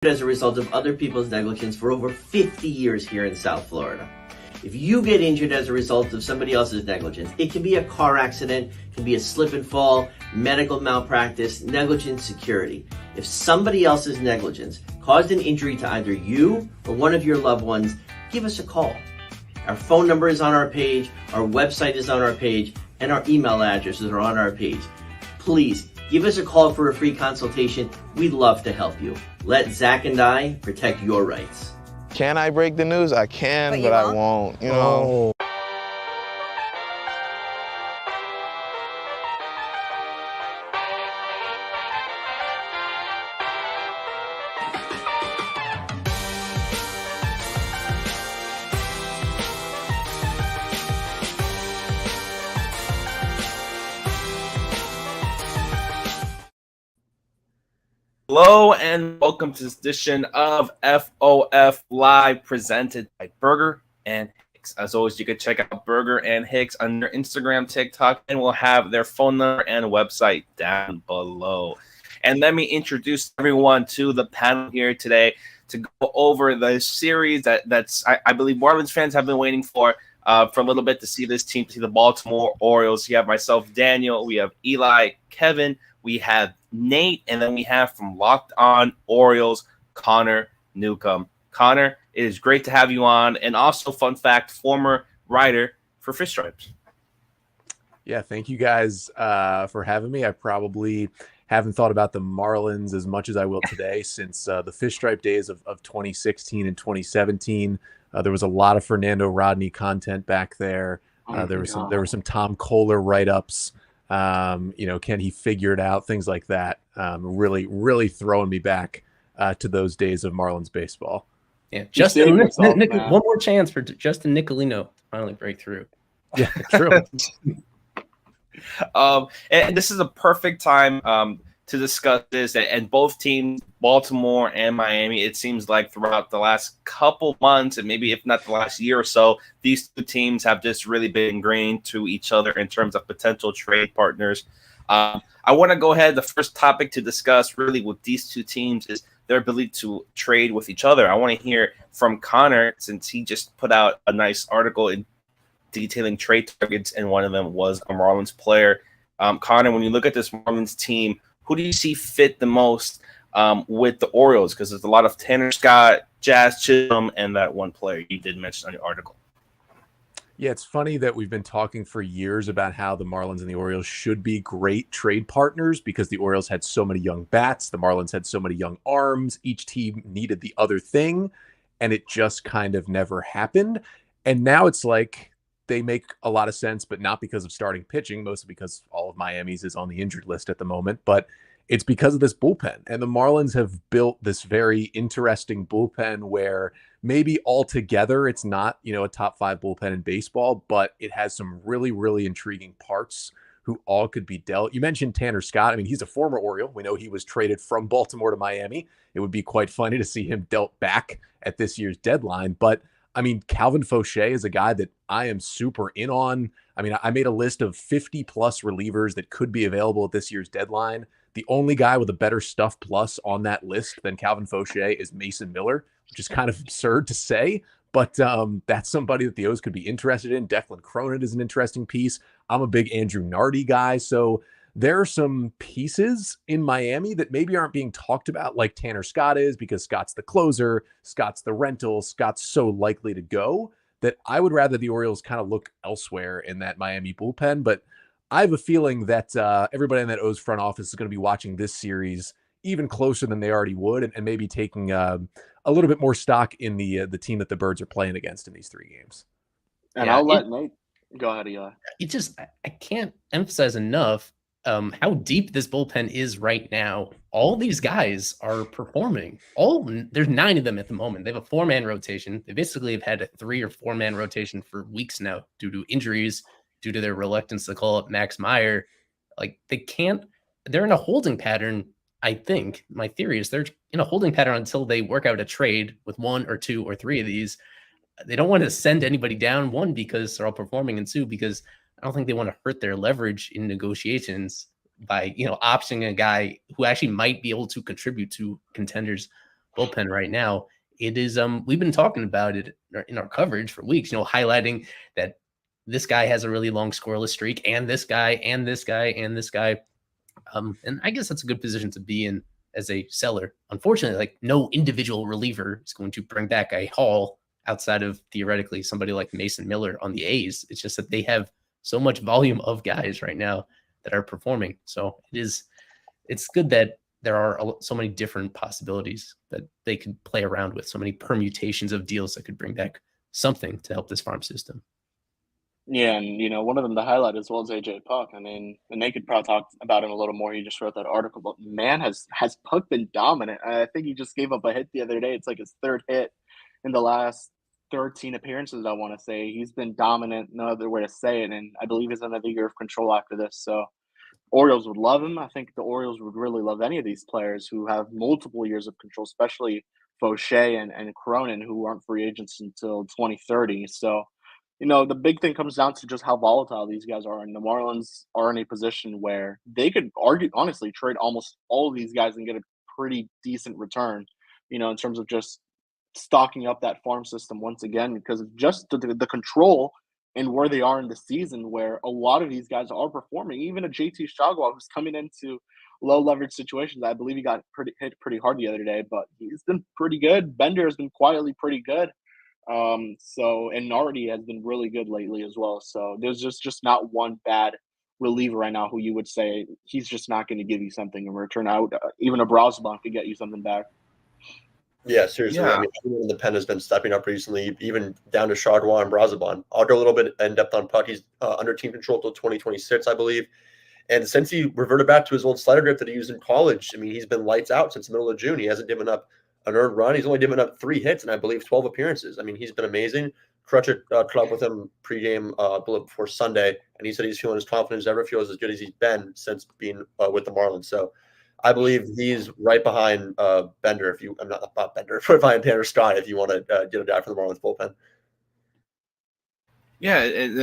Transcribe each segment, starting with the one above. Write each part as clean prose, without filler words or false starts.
as a result of other people's negligence for over 50 years here in South Florida. If you get injured as a result of somebody else's negligence, it can be a car accident, it can be a slip and fall, medical malpractice, negligent security. If somebody else's negligence caused an injury to either you or one of your loved ones, give us a call. Our phone number is on our page, our website is on our page, and our email addresses are on our page. Please give us a call for a free consultation. We'd love to help you. Let Zach and I protect your rights. Can I break the news? I can, but I won't, you know. Hello and welcome to this edition of FOF Live presented by Burger and Hicks. As always, you can check out Burger and Hicks on their Instagram, TikTok, and we'll have their phone number and website down below. And let me introduce everyone to the panel here today to go over the series that's I believe Marlins fans have been waiting for a little bit to see this team, to see the Baltimore Orioles. You have myself, Daniel. We have Eli, Kevin. We have Nate, and then we have from Locked On Orioles, Connor Newcomb. Connor, it is great to have you on, and also, fun fact, former writer for Fish Stripes. Yeah, thank you guys for having me. I probably haven't thought about the Marlins as much as I will today since the Fish Stripe days of 2016 and 2017. There was a lot of Fernando Rodney content back there. There were some Tom Kohler write-ups. Can he figure it out? Things like that. Really throwing me back to those days of Marlins baseball. Yeah, one more chance for Justin Nicolino to finally break through. Yeah, true. And this is a perfect time to discuss this. And both teams, Baltimore and Miami, it seems like throughout the last couple months, and maybe if not the last year or so, these two teams have just really been ingrained to each other in terms of potential trade partners. I want to go ahead. The first topic to discuss really with these two teams is their ability to trade with each other. I want to hear from Connor, since he just put out a nice article in detailing trade targets, and one of them was a Marlins player. Connor, when you look at this Marlins team, who do you see fit the most with the Orioles? Because there's a lot of Tanner Scott, Jazz Chisholm, and that one player you did mention on your article. Yeah, it's funny that we've been talking for years about how the Marlins and the Orioles should be great trade partners because the Orioles had so many young bats. The Marlins had so many young arms. Each team needed the other thing, and it just kind of never happened. And now it's like they make a lot of sense, but not because of starting pitching, mostly because all of Miami's is on the injured list at the moment, but it's because of this bullpen. And the Marlins have built this very interesting bullpen where maybe altogether it's not, a top 5 bullpen in baseball, but it has some really, really intriguing parts who all could be dealt. You mentioned Tanner Scott. I mean, he's a former Oriole. We know he was traded from Baltimore to Miami. It would be quite funny to see him dealt back at this year's deadline, but I mean, Calvin Fauché is a guy that I am super in on. I mean, I made a list of 50 plus relievers that could be available at this year's deadline. The only guy with a better stuff plus on that list than Calvin Fauché is Mason Miller, which is kind of absurd to say, but that's somebody that the O's could be interested in. Declan Cronin is an interesting piece. I'm a big Andrew Nardi guy, so there are some pieces in Miami that maybe aren't being talked about like Tanner Scott is, because Scott's the closer, Scott's the rental, Scott's so likely to go that I would rather the Orioles kind of look elsewhere in that Miami bullpen. But I have a feeling that everybody in that O's front office is going to be watching this series even closer than they already would, and maybe taking a little bit more stock in the team that the Birds are playing against in these 3 games. And I'll let Nate go ahead, Eli. I can't emphasize enough how deep this bullpen is right now. All these guys are performing. There's 9 of them at the moment. They have a 4-man rotation. They basically have had a 3 or 4-man rotation for weeks now due to injuries, due to their reluctance to call up Max Meyer. Like, they're in a holding pattern. I think my theory is they're in a holding pattern until they work out a trade with 1 or 2 or 3 of these. They don't want to send anybody down, 1, because they're all performing, and 2, because I don't think they want to hurt their leverage in negotiations by, optioning a guy who actually might be able to contribute to contenders bullpen right now. It is we've been talking about it in our coverage for weeks, highlighting that this guy has a really long scoreless streak, and this guy, and this guy, and this guy. And I guess that's a good position to be in as a seller. Unfortunately, like, no individual reliever is going to bring back a haul outside of theoretically somebody like Mason Miller on the A's. It's just that they have so much volume of guys right now that are performing. So it's good that there are so many different possibilities that they could play around with, so many permutations of deals that could bring back something to help this farm system. Yeah, and one of them to highlight as well as AJ Puck. I mean, and they could probably talk about him a little more. He just wrote that article, but man, has Puck been dominant? I think he just gave up a hit the other day. It's like his third hit in the last 13 appearances, I want to say. He's been dominant, no other way to say it, and I believe he's another year of control after this. So Orioles would love him. I think the Orioles would really love any of these players who have multiple years of control, especially Fauché and Cronin, who aren't free agents until 2030. So, the big thing comes down to just how volatile these guys are. And the Marlins are in a position where they could honestly trade almost all of these guys and get a pretty decent return, in terms of just stocking up that farm system once again, because of just the control and where they are in the season, where a lot of these guys are performing. Even a JT Shagwal, who's coming into low leverage situations. I believe he got hit pretty hard the other day, but he's been pretty good. Bender has been quietly pretty good. And Nardi has been really good lately as well. So there's just not one bad reliever right now who you would say he's just not going to give you something in return. Even a Brosban could get you something back. Yeah, seriously. Yeah. I mean, everyone in the pen has been stepping up recently, even down to Chardonnay and Brazaban. I'll go a little bit in depth on Puck. He's under team control until 2026, I believe. And since he reverted back to his old slider grip that he used in college, I mean, he's been lights out since the middle of June. He hasn't given up an earned run. He's only given up 3 hits and I believe 12 appearances. I mean, he's been amazing. Crutcher caught up with him pregame before Sunday, and he said he's feeling as confident as ever, feels as good as he's been since being with the Marlins. So I believe he's right behind Bender. I'm not Bender, right behind Tanner Scott if you want to get a guy for the Marlins bullpen. Yeah,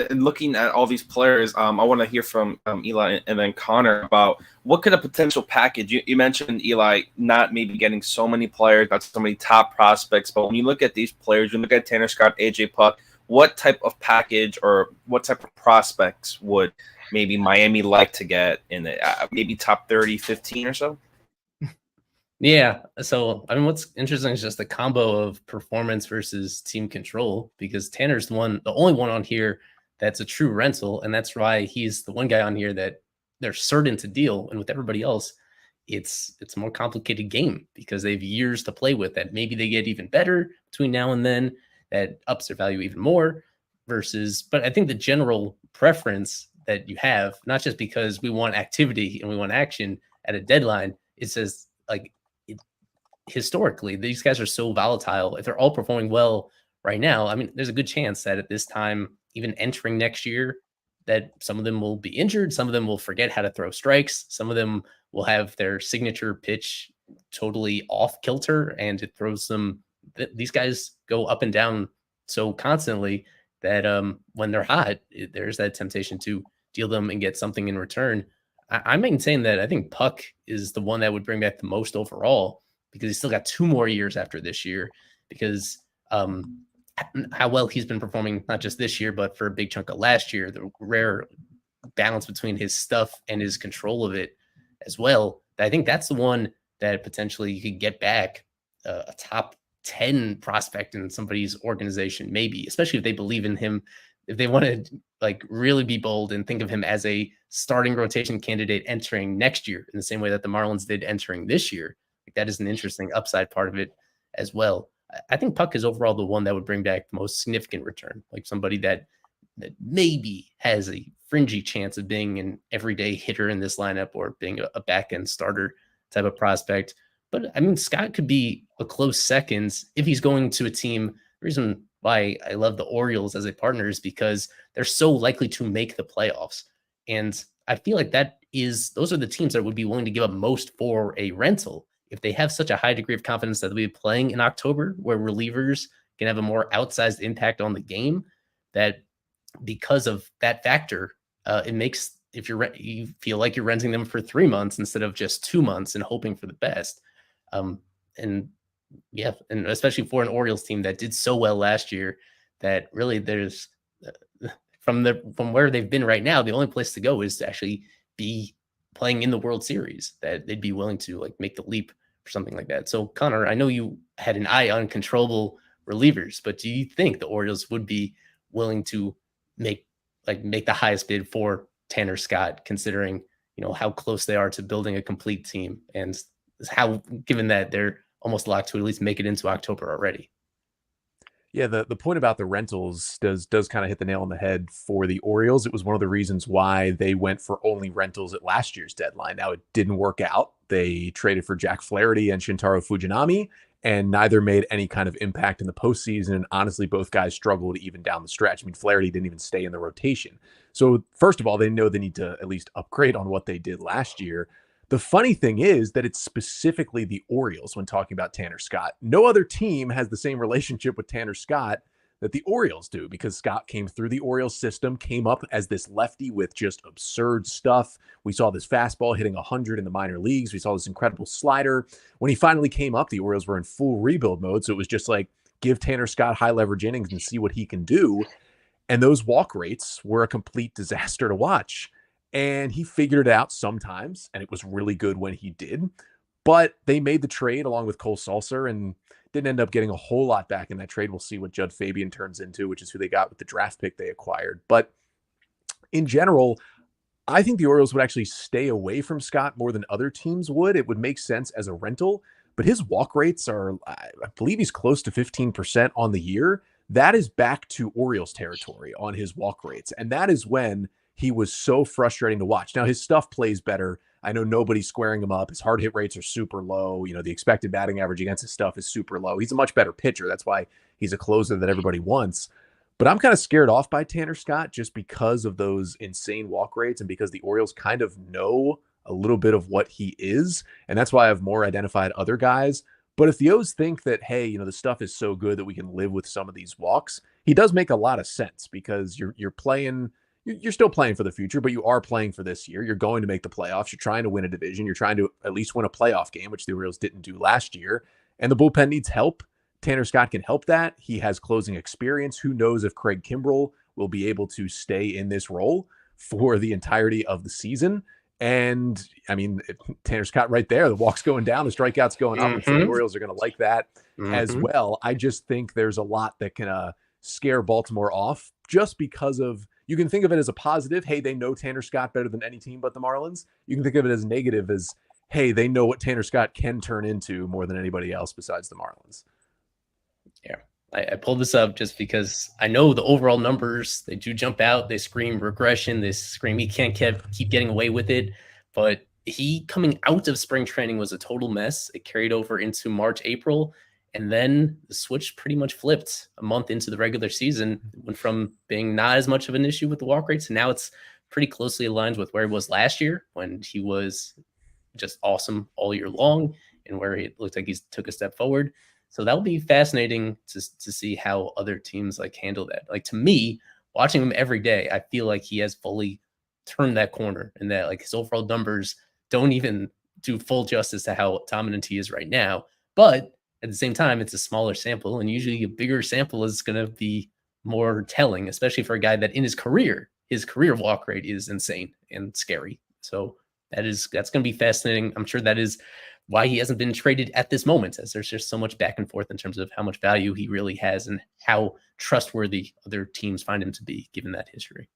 and looking at all these players, I want to hear from Eli and then Connor about what could a potential package. You mentioned Eli not maybe getting so many players, not so many top prospects, but when you look at these players, you look at Tanner Scott, AJ Puck, what type of package or what type of prospects would maybe Miami like to get in it? Maybe top 30, 15 or so? Yeah. So, I mean, what's interesting is just the combo of performance versus team control, because Tanner's the only one on here that's a true rental. And that's why he's the one guy on here that they're certain to deal. And with everybody else, it's a more complicated game because they have years to play with that. Maybe they get even better between now and then, that ups their value even more but I think the general preference that you have, not just because we want activity and we want action at a deadline, it says like, historically, these guys are so volatile. If they're all performing well right now, I mean, there's a good chance that at this time, even entering next year, that some of them will be injured. Some of them will forget how to throw strikes. Some of them will have their signature pitch totally off kilter, and it throws them. These guys go up and down so constantly that when they're hot, there's that temptation to deal them and get something in return. I maintain that I think Puck is the one that would bring back the most overall, because he's still got 2 more years after this year, because how well he's been performing, not just this year, but for a big chunk of last year, the rare balance between his stuff and his control of it as well. I think that's the one that potentially you could get back a top 10 prospect in somebody's organization, maybe, especially if they believe in him, if they want to like really be bold and think of him as a starting rotation candidate entering next year in the same way that the Marlins did entering this year. That is an interesting upside part of it as well. I think Puck is overall the one that would bring back the most significant return, like somebody that maybe has a fringy chance of being an everyday hitter in this lineup or being a back-end starter type of prospect. But I mean, Scott could be a close second if he's going to a team. The reason why I love the Orioles as a partner is because they're so likely to make the playoffs. And I feel like those are the teams that would be willing to give up most for a rental. If they have such a high degree of confidence that they'll be playing in October, where relievers can have a more outsized impact on the game, that because of that factor, it makes, if you feel like you're renting them for 3 months instead of just 2 months and hoping for the best. And Yeah, and especially for an Orioles team that did so well last year, that really there's from where they've been right now, the only place to go is to actually be playing in the World Series. That they'd be willing to like make the leap for something like that. So Connor, I know you had an eye on controllable relievers, but do you think the Orioles would be willing to make the highest bid for Tanner Scott, considering how close they are to building a complete team, and how, given that they're almost locked to at least make it into October already? Yeah, the point about the rentals does kind of hit the nail on the head for the Orioles. It was one of the reasons why they went for only rentals at last year's deadline. Now, it didn't work out. They traded for Jack Flaherty and Shintaro Fujinami, and neither made any kind of impact in the postseason. And honestly, both guys struggled even down the stretch. I mean, Flaherty didn't even stay in the rotation. So first of all, they know they need to at least upgrade on what they did last year. The funny thing is that it's specifically the Orioles when talking about Tanner Scott. No other team has the same relationship with Tanner Scott that the Orioles do, because Scott came through the Orioles system, came up as this lefty with just absurd stuff. We saw this fastball hitting 100 in the minor leagues. We saw this incredible slider. When he finally came up, the Orioles were in full rebuild mode. So it was just like, give Tanner Scott high leverage innings and see what he can do. And those walk rates were a complete disaster to watch. And he figured it out sometimes, and it was really good when he did. But they made the trade along with Cole Sulser and didn't end up getting a whole lot back in that trade. We'll see what Judd Fabian turns into, which is who they got with the draft pick they acquired. But in general, I think the Orioles would actually stay away from Scott more than other teams would. It would make sense as a rental, but his walk rates are, I believe he's close to 15% on the year. That is back to Orioles territory on his walk rates. And that is when he was so frustrating to watch. Now, his stuff plays better. I know nobody's squaring him up. His hard hit rates are super low. The expected batting average against his stuff is super low. He's a much better pitcher. That's why he's a closer that everybody wants. But I'm kind of scared off by Tanner Scott just because of those insane walk rates and because the Orioles kind of know a little bit of what he is. And that's why I've more identified other guys. But if the O's think that, hey, the stuff is so good that we can live with some of these walks, he does make a lot of sense, because you're playing. You're still playing for the future, but you are playing for this year. You're going to make the playoffs. You're trying to win a division. You're trying to at least win a playoff game, which the Orioles didn't do last year. And the bullpen needs help. Tanner Scott can help that. He has closing experience. Who knows if Craig Kimbrell will be able to stay in this role for the entirety of the season. And I mean, Tanner Scott right there, the walks going down, the strikeouts going up. I'm sure the Orioles are going to like that as well. I just think there's a lot that can scare Baltimore off, just because of, you can think of it as a positive. Hey, they know Tanner Scott better than any team but the Marlins. You can think of it as negative, as, hey, they know what Tanner Scott can turn into more than anybody else besides the Marlins. Yeah. I pulled this up just because I know the overall numbers, they do jump out. They scream regression. They scream he can't keep getting away with it. But he, coming out of spring training, was a total mess. It carried over into March, April. And then the switch pretty much flipped a month into the regular season. It went from being not as much of an issue with the walk rates, and now it's pretty closely aligned with where he was last year, when he was just awesome all year long, and where it looked like he took a step forward. So that'll be fascinating to see how other teams handle that. To me, watching him every day, I feel like he has fully turned that corner, and that his overall numbers don't even do full justice to how dominant he is right now. But at the same time, it's a smaller sample, and usually a bigger sample is going to be more telling, especially for a guy that in his career walk rate is insane and scary. So that's going to be fascinating. I'm sure that is why he hasn't been traded at this moment, as there's just so much back and forth in terms of how much value he really has and how trustworthy other teams find him to be, given that history.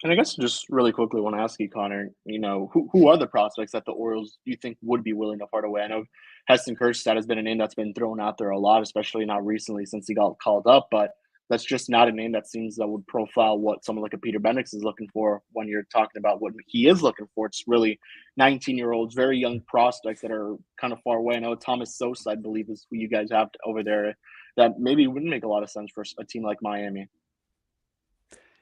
And I guess just really quickly want to ask you, Connor, who are the prospects that the Orioles you think would be willing to part away? I know Heston Kjerstad has been a name that's been thrown out there a lot, especially not recently since he got called up, but that's just not a name that seems that would profile what someone like a Peter Bendix is looking for when you're talking about what he is looking for. It's really 19-year-olds, very young prospects that are kind of far away. I know Thomas Sosa, I believe, is who you guys have over there, that maybe wouldn't make a lot of sense for a team like Miami.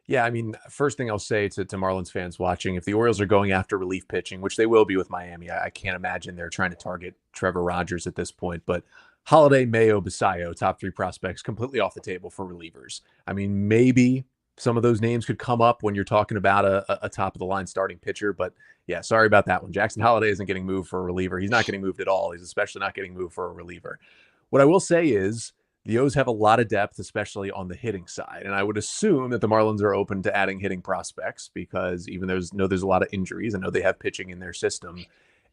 Yeah, I mean, first thing I'll say to Marlins fans watching, if the Orioles are going after relief pitching, which they will be with Miami, I can't imagine they're trying to target Trevor Rogers at this point. But Holiday, Mayo, Basayo, top three prospects, completely off the table for relievers. I mean, maybe some of those names could come up when you're talking about a top of the line starting pitcher. But yeah, sorry about that one. Jackson Holliday isn't getting moved for a reliever. He's not getting moved at all. He's especially not getting moved for a reliever. What I will say is the O's have a lot of depth, especially on the hitting side. And I would assume that the Marlins are open to adding hitting prospects because even there's a lot of injuries. I know they have pitching in their system.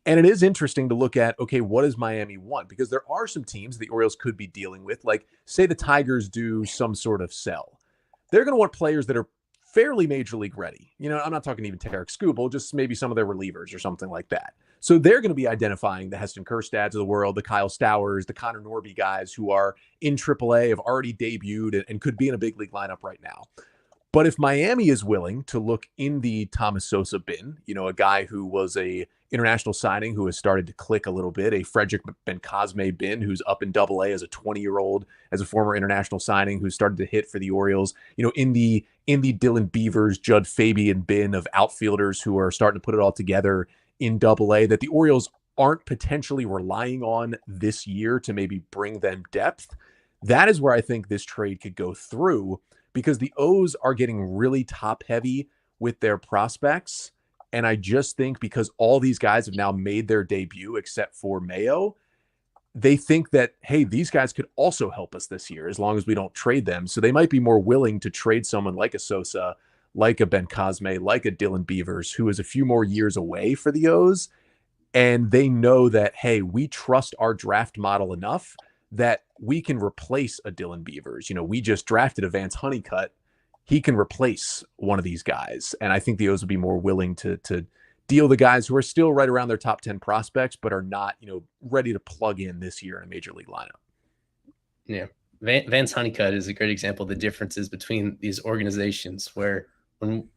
And it is interesting to look at, okay, what does Miami want? Because there are some teams the Orioles could be dealing with. Like, say the Tigers do some sort of sell. They're going to want players that are fairly major league ready. You know, I'm not talking even Tarek Skubal, just maybe some of their relievers or something like that. So they're going to be identifying the Heston Kjerstads of the world, the Kyle Stowers, the Connor Norby guys who are in AAA, have already debuted and could be in a big league lineup right now. But if Miami is willing to look in the Thomas Sosa bin, you know, a guy who was a international signing who has started to click a little bit, a Frederick Bencosme bin who's up in AA as a 20-year-old, as a former international signing who started to hit for the Orioles, you know, in the Dylan Beavers, Judd Fabian bin of outfielders who are starting to put it all together in AA, that the Orioles aren't potentially relying on this year to maybe bring them depth. That is where I think this trade could go through, because the O's are getting really top heavy with their prospects. And I just think because all these guys have now made their debut except for Mayo, they think that, hey, these guys could also help us this year as long as we don't trade them. So they might be more willing to trade someone like a Sosa, like a Bencosme, like a Dylan Beavers, who is a few more years away for the O's. And they know that, hey, we trust our draft model enough that we can replace a Dylan Beavers. You know, we just drafted a Vance Honeycutt. He can replace one of these guys. And I think the O's would be more willing to deal the guys who are still right around their top 10 prospects, but are not, you know, ready to plug in this year in a major league lineup. Yeah. Vance Honeycutt is a great example of the differences between these organizations, where when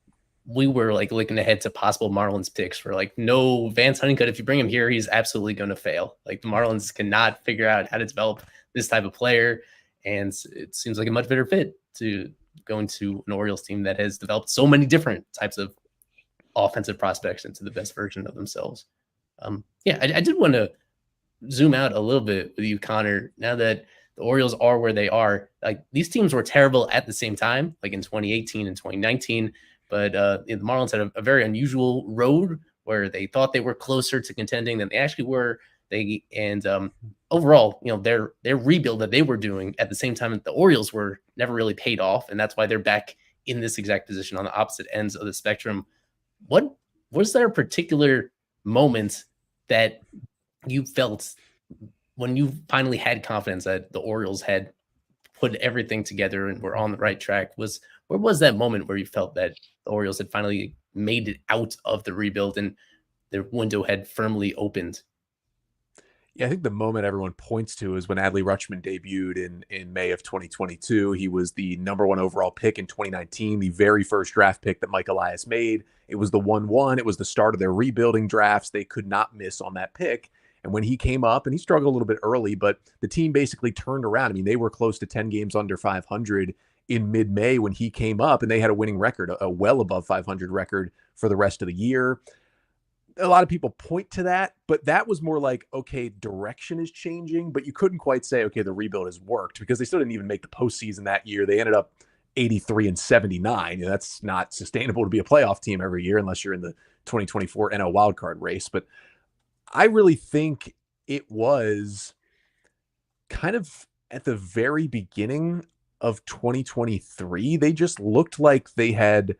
we were like looking ahead to possible Marlins picks, we're like, no, Vance Honeycutt, if you bring him here, he's absolutely going to fail. Like, the Marlins cannot figure out how to develop this type of player. And it seems like a much better fit to go into an Orioles team that has developed so many different types of offensive prospects into the best version of themselves. I did want to zoom out a little bit with you, Connor. Now that the Orioles are where they are, like, these teams were terrible at the same time, like in 2018 and 2019. But the Marlins had a very unusual road where they thought they were closer to contending than they actually were. Overall, you know, their rebuild that they were doing at the same time that the Orioles were never really paid off, and that's why they're back in this exact position on the opposite ends of the spectrum. What was there a particular moment that you felt when you finally had confidence that the Orioles had put everything together and were on the right track? Where was that moment where you felt that the Orioles had finally made it out of the rebuild and their window had firmly opened? Yeah, I think the moment everyone points to is when Adley Rutschman debuted in May of 2022. He was the number 1 overall pick in 2019, the very first draft pick that Mike Elias made. It was the 1-1. It was the start of their rebuilding drafts. They could not miss on that pick. And when he came up, and he struggled a little bit early, but the team basically turned around. I mean, they were close to 10 games under 500 in mid-May when he came up, and they had a winning record, a well above 500 record for the rest of the year. A lot of people point to that, but that was more like, okay, direction is changing, but you couldn't quite say, okay, the rebuild has worked, because they still didn't even make the postseason that year. They ended up 83-79. That's not sustainable to be a playoff team every year unless you're in the 2024 NL wildcard race. But I really think it was kind of at the very beginning of 2023. They just looked like they had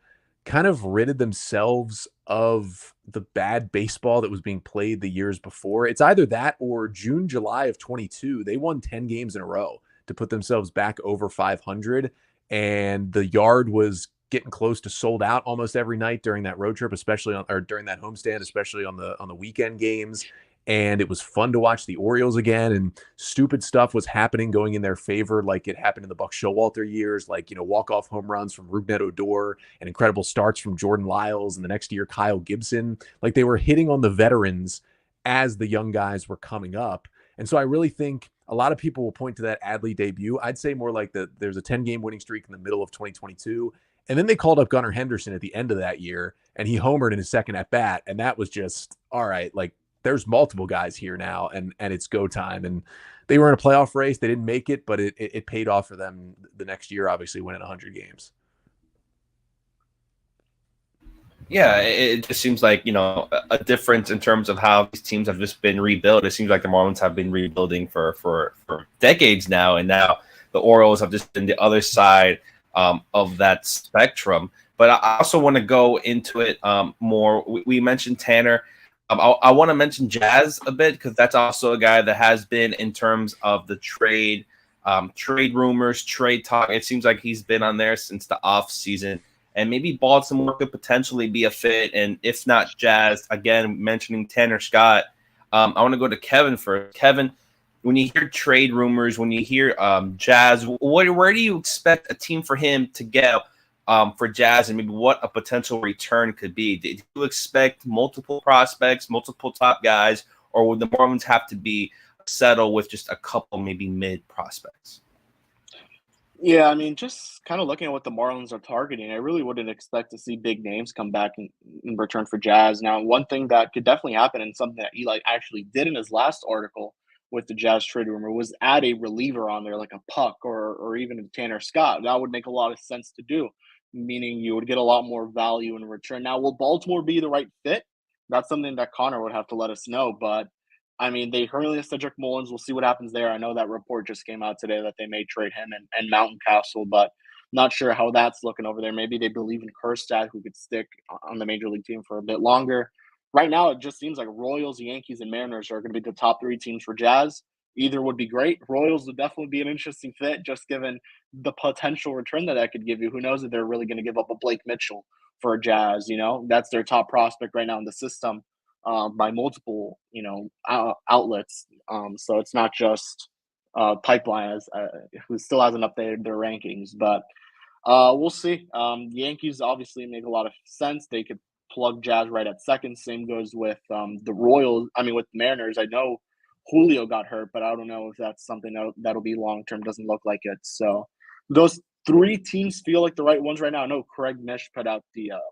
kind of ridded themselves of the bad baseball that was being played the years before. It's either that or June, July of 22. They won 10 games in a row to put themselves back over 500. And the yard was getting close to sold out almost every night during that road trip, especially during that homestand, especially on the weekend games. And it was fun to watch the Orioles again, and stupid stuff was happening going in their favor, like it happened in the Buck Showalter years, like, you know, walk-off home runs from Rougned Odor and incredible starts from Jordan Lyles, and the next year Kyle Gibson. Like, they were hitting on the veterans as the young guys were coming up. And so I really think a lot of people will point to that Adley debut. I'd say more like there's a 10-game winning streak in the middle of 2022, and then they called up Gunnar Henderson at the end of that year, and he homered in his second at-bat, and that was just, all right, like, there's multiple guys here now, and it's go time. And they were in a playoff race. They didn't make it, but it paid off for them the next year, obviously winning 100 games. Yeah, it just seems like, a difference in terms of how these teams have just been rebuilt. It seems like the Marlins have been rebuilding for decades now, and now the Orioles have just been the other side of that spectrum. But I also want to go into it more. We mentioned Tanner. I want to mention Jazz a bit because that's also a guy that has been in terms of the trade rumors, trade talk. It seems like he's been on there since the off season. And maybe Baltimore could potentially be a fit. And if not Jazz, again, mentioning Tanner Scott, I want to go to Kevin first. Kevin, when you hear trade rumors, when you hear Jazz, where do you expect a team for him to get for Jazz, and maybe what a potential return could be? Do you expect multiple prospects, multiple top guys, or would the Marlins have to be settled with just a couple maybe mid prospects? Yeah, I mean, just kind of looking at what the Marlins are targeting, I really wouldn't expect to see big names come back in return for Jazz. Now, one thing that could definitely happen, and something that Eli actually did in his last article with the Jazz trade rumor, was add a reliever on there, like a Puck or even a Tanner Scott. That would make a lot of sense to do, meaning you would get a lot more value in return. Now, will Baltimore be the right fit? That's something that Connor would have to let us know, but I mean, they currently have Cedric Mullins. We'll see what happens there. I know that report just came out today that they may trade him and Mountain Castle, but not sure how that's looking over there. Maybe they believe in Kerstad, who could stick on the major league team for a bit longer. Right now, it just seems like Royals, Yankees, and Mariners are going to be the top three teams for Jazz. Either would be great. Royals would definitely be an interesting fit, just given the potential return that could give you. Who knows if they're really going to give up a Blake Mitchell for a Jazz? That's their top prospect right now in the system by multiple, outlets. So it's not just Pipeline who still hasn't updated their rankings, but we'll see. Yankees obviously make a lot of sense. They could plug Jazz right at second. Same goes with the Royals. I mean, with the Mariners, I know Julio got hurt, but I don't know if that's something that'll be long term. Doesn't look like it. So those three teams feel like the right ones right now. I know Craig Mish put out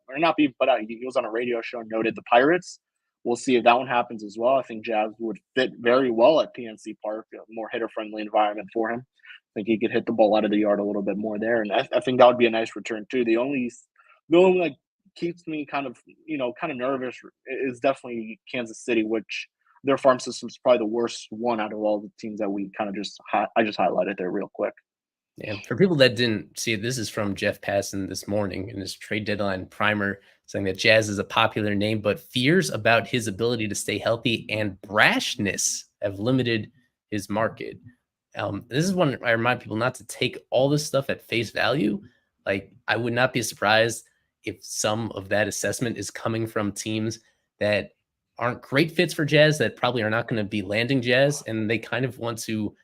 or not being put out. He was on a radio show and noted the Pirates. We'll see if that one happens as well. I think Jazz would fit very well at PNC Park, a more hitter-friendly environment for him. I think he could hit the ball out of the yard a little bit more there, and I think that would be a nice return too. The only like keeps me kind of nervous is definitely Kansas City, which their farm system is probably the worst one out of all the teams that we kind of I just highlighted there real quick. Yeah, for people that didn't see it, this is from Jeff Passan this morning in his trade deadline primer, saying that Jazz is a popular name, but fears about his ability to stay healthy and brashness have limited his market. This is one I remind people not to take all this stuff at face value. Like, I would not be surprised if some of that assessment is coming from teams that aren't great fits for Jazz, that probably are not going to be landing Jazz, and they kind of want to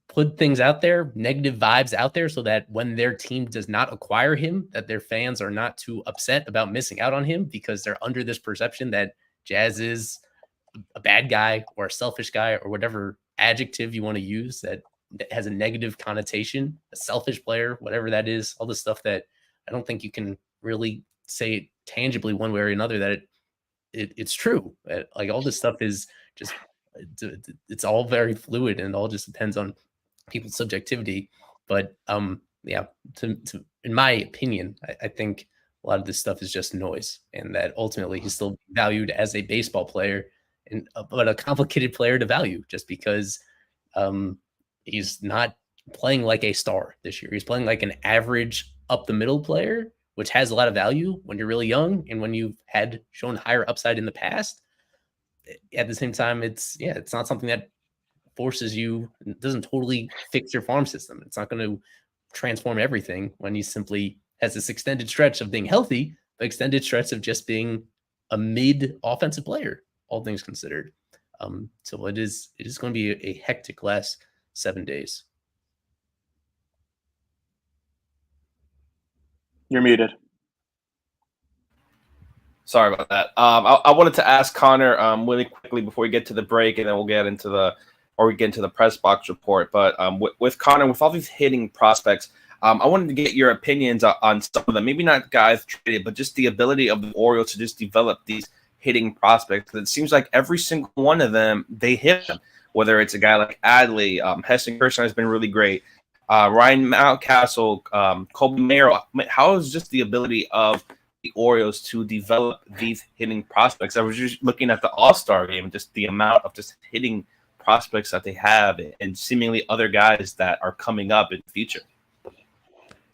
put things out there, negative vibes out there, so that when their team does not acquire him, that their fans are not too upset about missing out on him, because they're under this perception that Jazz is a bad guy or a selfish guy or whatever adjective you want to use that has a negative connotation, a selfish player, whatever that is, all the stuff that I don't think you can really say tangibly one way or another that it's true. Like, all this stuff is just, it's all very fluid, and it all just depends on people's subjectivity. But yeah, in my opinion, I think a lot of this stuff is just noise, and that ultimately he's still valued as a baseball player, but a complicated player to value, just because he's not playing like a star this year. He's playing like an average up the middle player, which has a lot of value when you're really young and when you've had shown higher upside in the past. At the same time, it's not something that forces you, it doesn't totally fix your farm system. It's not going to transform everything when he simply has this extended stretch of being healthy, but extended stretch of just being a mid offensive player, all things considered. So it is going to be a hectic last 7 days. You're muted. Sorry about that. I wanted to ask Connor really quickly before we get to the break, and then we'll get into the press box report. But with Connor, with all these hitting prospects, I wanted to get your opinions on some of them. Maybe not guys traded, but just the ability of the Orioles to just develop these hitting prospects. It seems like every single one of them, they hit them. Whether it's a guy like Adley, Heston Kjerstad has been really great. Ryan Mountcastle, Colby Mayer. How is just the ability of the Orioles to develop these hitting prospects? I was just looking at the All-Star game, just the amount of just hitting prospects that they have and seemingly other guys that are coming up in the future.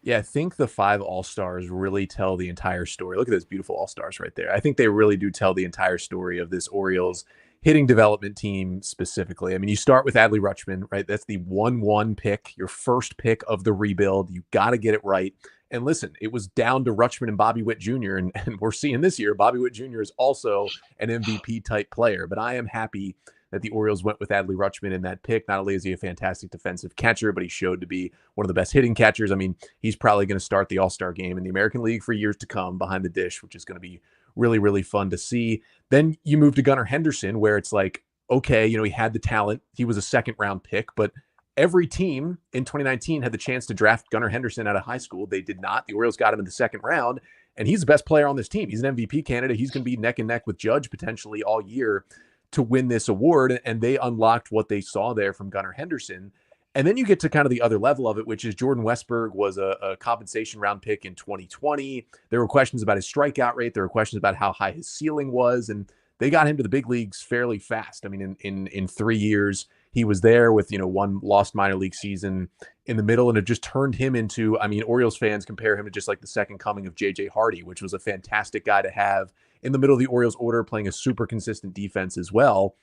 Yeah, I think the 5 All-Stars really tell the entire story. Look at those beautiful All-Stars right there. I think they really do tell the entire story of this Orioles hitting development team specifically. I mean, you start with Adley Rutschman, right? That's the 1-1 pick, your first pick of the rebuild. You got to get it right. And listen, it was down to Rutschman and Bobby Witt Jr. And we're seeing this year, Bobby Witt Jr. is also an MVP type player. But I am happy that the Orioles went with Adley Rutschman in that pick. Not only is he a fantastic defensive catcher, but he showed to be one of the best hitting catchers. I mean, he's probably going to start the All-Star game in the American League for years to come behind the dish, which is going to be really, really fun to see. Then you move to Gunnar Henderson, where it's like, okay, you know, he had the talent. He was a second-round pick, but every team in 2019 had the chance to draft Gunnar Henderson out of high school. They did not. The Orioles got him in the second round, and he's the best player on this team. He's an MVP candidate. He's going to be neck and neck with Judge potentially all year to win this award, and they unlocked what they saw there from Gunnar Henderson. And then you get to kind of the other level of it, which is Jordan Westberg was a compensation round pick in 2020. There were questions about his strikeout rate. There were questions about how high his ceiling was, and they got him to the big leagues fairly fast. I mean, in 3 years, he was there with, you know, one lost minor league season in the middle, and it just turned him into, I mean, Orioles fans compare him to just like the second coming of J.J. Hardy, which was a fantastic guy to have in the middle of the Orioles order, playing a super consistent defense as well.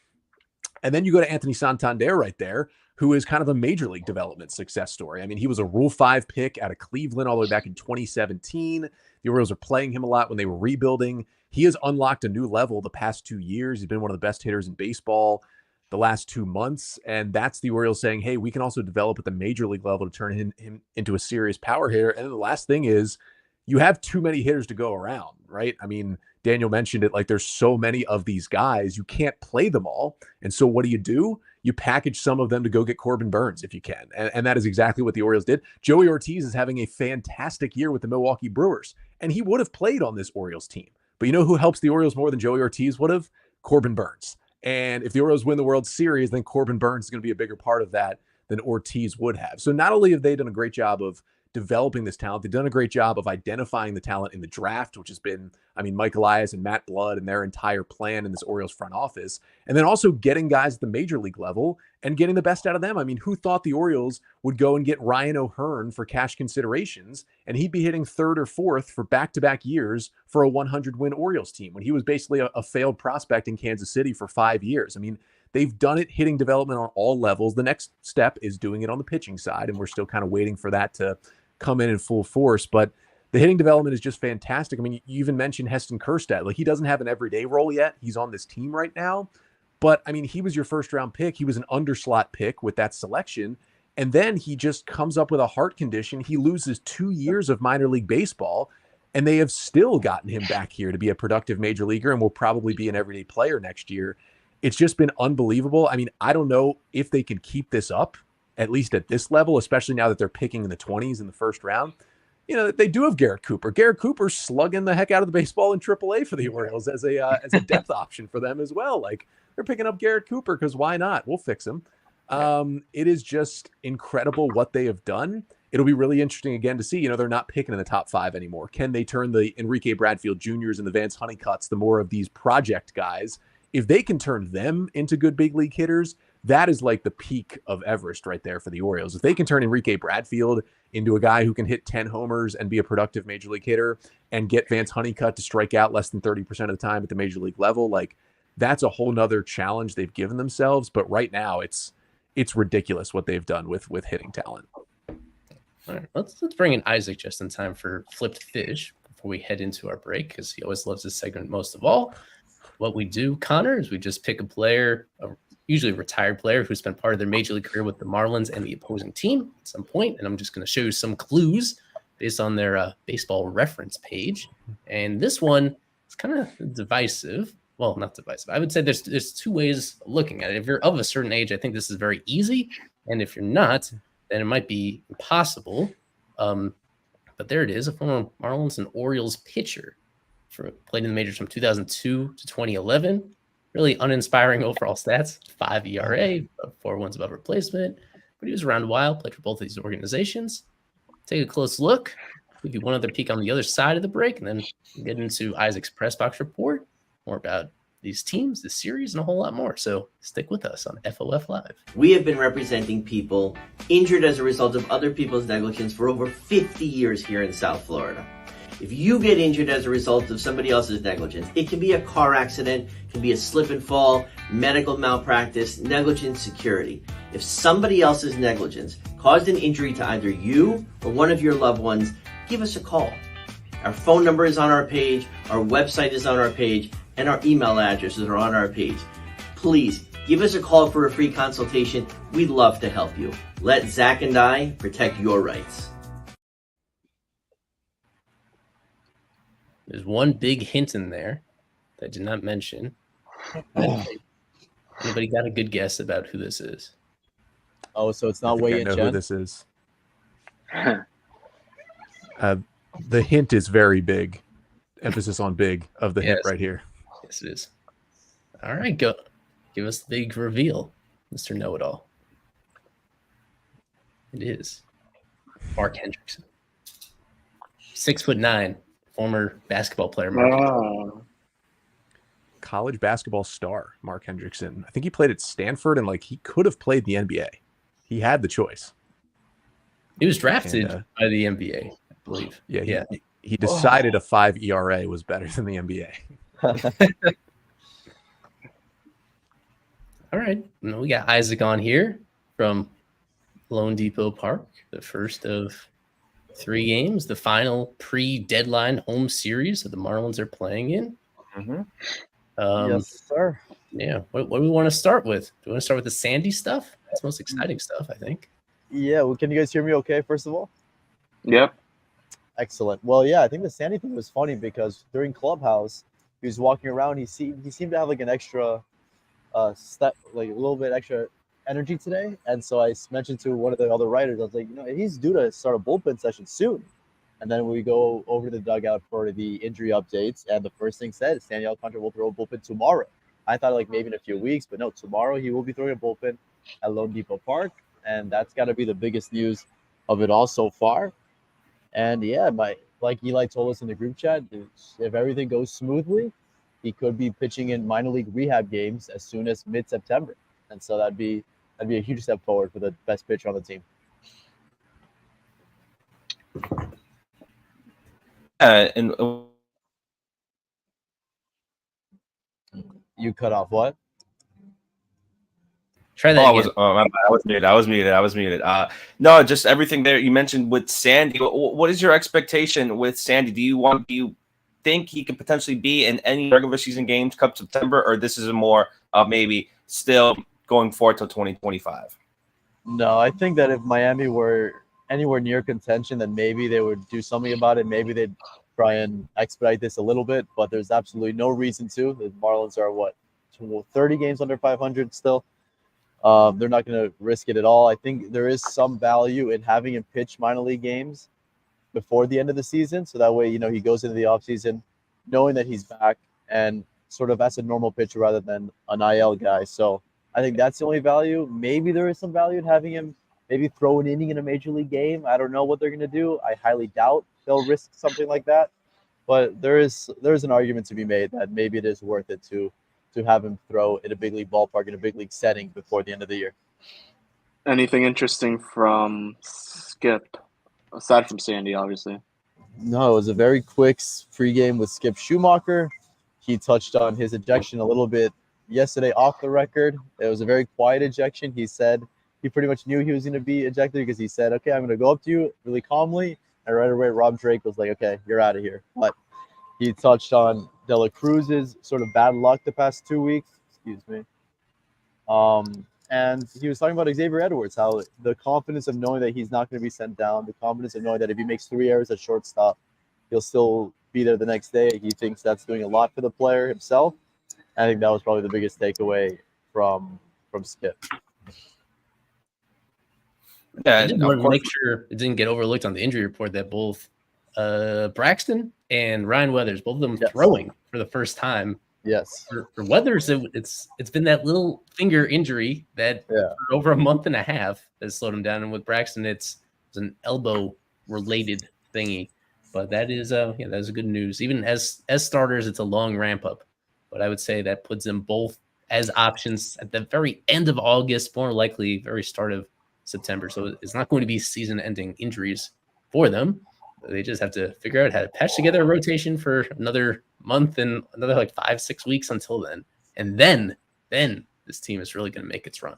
And then you go to Anthony Santander right there, who is kind of a major league development success story. I mean, he was a Rule 5 pick out of Cleveland all the way back in 2017. The Orioles are playing him a lot when they were rebuilding. He has unlocked a new level the past 2 years. He's been one of the best hitters in baseball the last 2 months. And that's the Orioles saying, hey, we can also develop at the major league level to turn him into a serious power hitter. And then the last thing is you have too many hitters to go around, right? I mean, Daniel mentioned it, like there's so many of these guys, you can't play them all. And so what do? You package some of them to go get Corbin Burns if you can. And that is exactly what the Orioles did. Joey Ortiz is having a fantastic year with the Milwaukee Brewers, and he would have played on this Orioles team. But you know who helps the Orioles more than Joey Ortiz would have? Corbin Burns. And if the Orioles win the World Series, then Corbin Burns is going to be a bigger part of that than Ortiz would have. So not only have they done a great job of developing this talent, they've done a great job of identifying the talent in the draft, which has been, I mean, Mike Elias and Matt Blood and their entire plan in this Orioles front office, and then also getting guys at the major league level and getting the best out of them. I mean, who thought the Orioles would go and get Ryan O'Hearn for cash considerations, and he'd be hitting third or fourth for back-to-back years for a 100-win Orioles team when he was basically a failed prospect in Kansas City for 5 years? I mean, they've done it hitting development on all levels. The next step is doing it on the pitching side, and we're still kind of waiting for that to come in full force. But the hitting development is just fantastic. I mean, you even mentioned Heston Kjerstad. Like, he doesn't have an everyday role yet. He's on this team right now. But, I mean, he was your first-round pick. He was an underslot pick with that selection. And then he just comes up with a heart condition. He loses 2 years of minor league baseball, and they have still gotten him back here to be a productive major leaguer and will probably be an everyday player next year. It's just been unbelievable. I mean, I don't know if they can keep this up, at least at this level, especially now that they're picking in the 20s in the first round. You know, they do have Garrett Cooper. Garrett Cooper's slugging the heck out of the baseball in AAA for the Orioles as a depth option for them as well. Like, they're picking up Garrett Cooper because why not? We'll fix him. It is just incredible what they have done. It'll be really interesting again to see, you know, they're not picking in the top 5 anymore. Can they turn the Enrique Bradfield Jr.'s and the Vance Honeycutts, the more of these project guys, if they can turn them into good big league hitters, that is like the peak of Everest right there for the Orioles. If they can turn Enrique Bradfield into a guy who can hit 10 homers and be a productive major league hitter and get Vance Honeycutt to strike out less than 30% of the time at the major league level, like, that's a whole nother challenge they've given themselves. But right now it's ridiculous what they've done with hitting talent. All right, let's bring in Isaac just in time for Flipped Fish before we head into our break, because he always loves this segment most of all. What we do, Connor, is we just pick a player, usually a retired player who spent part of their major league career with the Marlins and the opposing team at some point, and I'm just going to show you some clues based on their baseball reference page. And this one is kind of divisive. Well, not divisive. I would say there's 2 ways of looking at it. If you're of a certain age, I think this is very easy, and if you're not, then it might be impossible. But there it is, a former Marlins and Orioles pitcher. Played in the majors from 2002 to 2011. Really uninspiring overall stats. 5 ERA, 4 wins above replacement. But he was around a while, played for both of these organizations. Take a close look. give you one other peek on the other side of the break, and then get into Isaac's press box report, more about these teams, the series, and a whole lot more. So stick with us on FOF Live. We have been representing people injured as a result of other people's negligence for over 50 years here in South Florida. If you get injured as a result of somebody else's negligence, it can be a car accident, it can be a slip and fall, medical malpractice, negligent security. If somebody else's negligence caused an injury to either you or one of your loved ones, give us a call. Our phone number is on our page, our website is on our page, and our email addresses are on our page. Please give us a call for a free consultation. We'd love to help you. Let Zach and I protect your rights. There's one big hint in there that I did not mention. Anybody got a good guess about who this is? Oh, so it's not I Wei know Chen? who this is. The hint is very big. Emphasis on big of the hint right here. Yes, it is. All right, go. Give us the big reveal, Mr. Know-It-All. It is Mark Hendrickson. 6'9", former basketball player. College basketball star, Mark Hendrickson. I think he played at Stanford, and he could have played the NBA. He had the choice. He was drafted by the NBA, I believe. Yeah. He decided a 5 ERA was better than the NBA. All right. We got Isaac on here from Lone Depot Park, the first of 3 games, the final pre-deadline home series that the Marlins are playing in. Yes, sir. Yeah. What do we want to start with? Do we want to start with the Sandy stuff? That's the most exciting stuff, I think. Yeah. Well, can you guys hear me okay, first of all? Yep. Excellent. Well, yeah, I think the Sandy thing was funny because during Clubhouse, he was walking around. He seemed to have an extra step, a little bit extra energy today. And so I mentioned to one of the other writers, I was like, he's due to start a bullpen session soon. And then we go over to the dugout for the injury updates. And the first thing said, Sandy Alcantara will throw a bullpen tomorrow. I thought maybe in a few weeks, but no, tomorrow he will be throwing a bullpen at Lone Depot Park. And that's got to be the biggest news of it all so far. And yeah, like Eli told us in the group chat, if everything goes smoothly, he could be pitching in minor league rehab games as soon as mid-September. And so that'd be a huge step forward for the best pitcher on the team. And you cut off what? Try that again. I was muted. No, just everything there you mentioned with Sandy. What is your expectation with Sandy? Do you think he could potentially be in any regular season games come September, or this is a more maybe still going forward till 2025? No, I think that if Miami were anywhere near contention, then maybe they would do something about it. Maybe they'd try and expedite this a little bit, but there's absolutely no reason to. The Marlins are 30 games under 500 still. They're not going to risk it at all. I think there is some value in having him pitch minor league games before the end of the season. So that way, he goes into the offseason knowing that he's back and sort of as a normal pitcher rather than an IL guy. So I think that's the only value. Maybe there is some value in having him maybe throw an inning in a major league game. I don't know what they're going to do. I highly doubt they'll risk something like that. But there's an argument to be made that maybe it is worth it to have him throw in a big league ballpark in a big league setting before the end of the year. Anything interesting from Skip, aside from Sandy, obviously? No, it was a very quick pregame with Skip Schumacher. He touched on his ejection a little bit yesterday off the record. It was a very quiet ejection. He said he pretty much knew he was going to be ejected because he said, okay, I'm going to go up to you really calmly. And right away, Rob Drake was like, okay, you're out of here. But he touched on De La Cruz's sort of bad luck the past 2 weeks. Excuse me. And he was talking about Xavier Edwards, how the confidence of knowing that he's not going to be sent down, the confidence of knowing that if he makes 3 errors at shortstop, he'll still be there the next day. He thinks that's doing a lot for the player himself. I think that was probably the biggest takeaway from Skip. Yeah, I just wanted to make sure it didn't get overlooked on the injury report that both Braxton and Ryan Weathers, both of them throwing for the first time. Yes. For Weathers, it's been that little finger injury that for over a month and a half has slowed him down. And with Braxton, it's an elbow-related thingy. But that is good news. Even as starters, it's a long ramp up. But I would say that puts them both as options at the very end of August, more likely very start of September. So it's not going to be season-ending injuries for them. They just have to figure out how to patch together a rotation for another month and another like 5-6 weeks until then. And then this team is really going to make its run.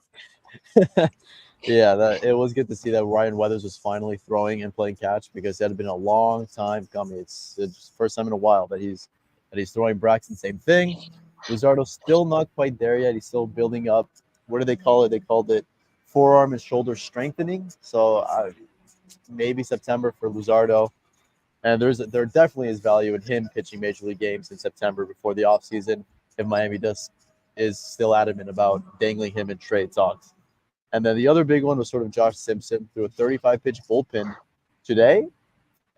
Yeah, it was good to see that Ryan Weathers was finally throwing and playing catch, because that had been a long time coming. It's the first time in a while that he's throwing. Braxton, same thing. Luzardo's still not quite there yet. He's still building up. What do they call it? They called it forearm and shoulder strengthening. So maybe September for Luzardo. And there definitely is value in him pitching major league games in September before the offseason if Miami is still adamant about dangling him in trade talks. And then the other big one was sort of Josh Simpson through a 35-pitch bullpen today.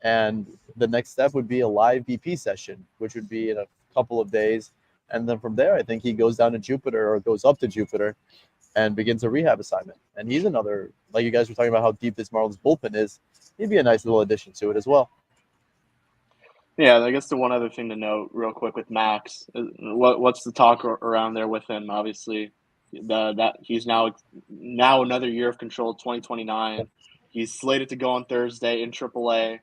And the next step would be a live BP session, which would be in a couple of days. And then from there, I think he goes down to Jupiter, or goes up to Jupiter, and begins a rehab assignment. And he's another, like you guys were talking about how deep this Marlins bullpen is, he'd be a nice little addition to it as well. Yeah, I guess the one other thing to note real quick with Max, what's the talk around there with him? Obviously, that he's now another year of control, 2029. He's slated to go on Thursday in AAA.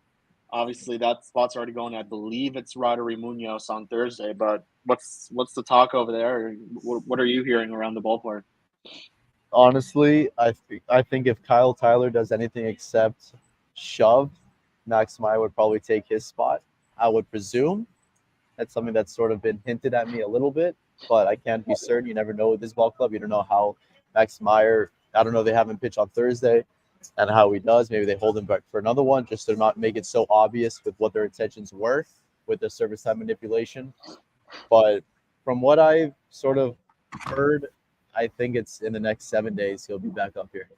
Obviously, that spot's already going. I believe it's Roddery Munoz on Thursday. But what's the talk over there? What are you hearing around the ballpark? Honestly, I think if Kyle Tyler does anything except shove, Max Meyer would probably take his spot. I would presume. That's something that's sort of been hinted at me a little bit, but I can't be certain. You never know with this ball club. You don't know how Max Meyer, I don't know, they have him pitch on Thursday and how he does. Maybe they hold him back for another one just to not make it so obvious with what their intentions were with the service time manipulation. But from what I've sort of heard, I think it's in the next 7 days he'll be back up here.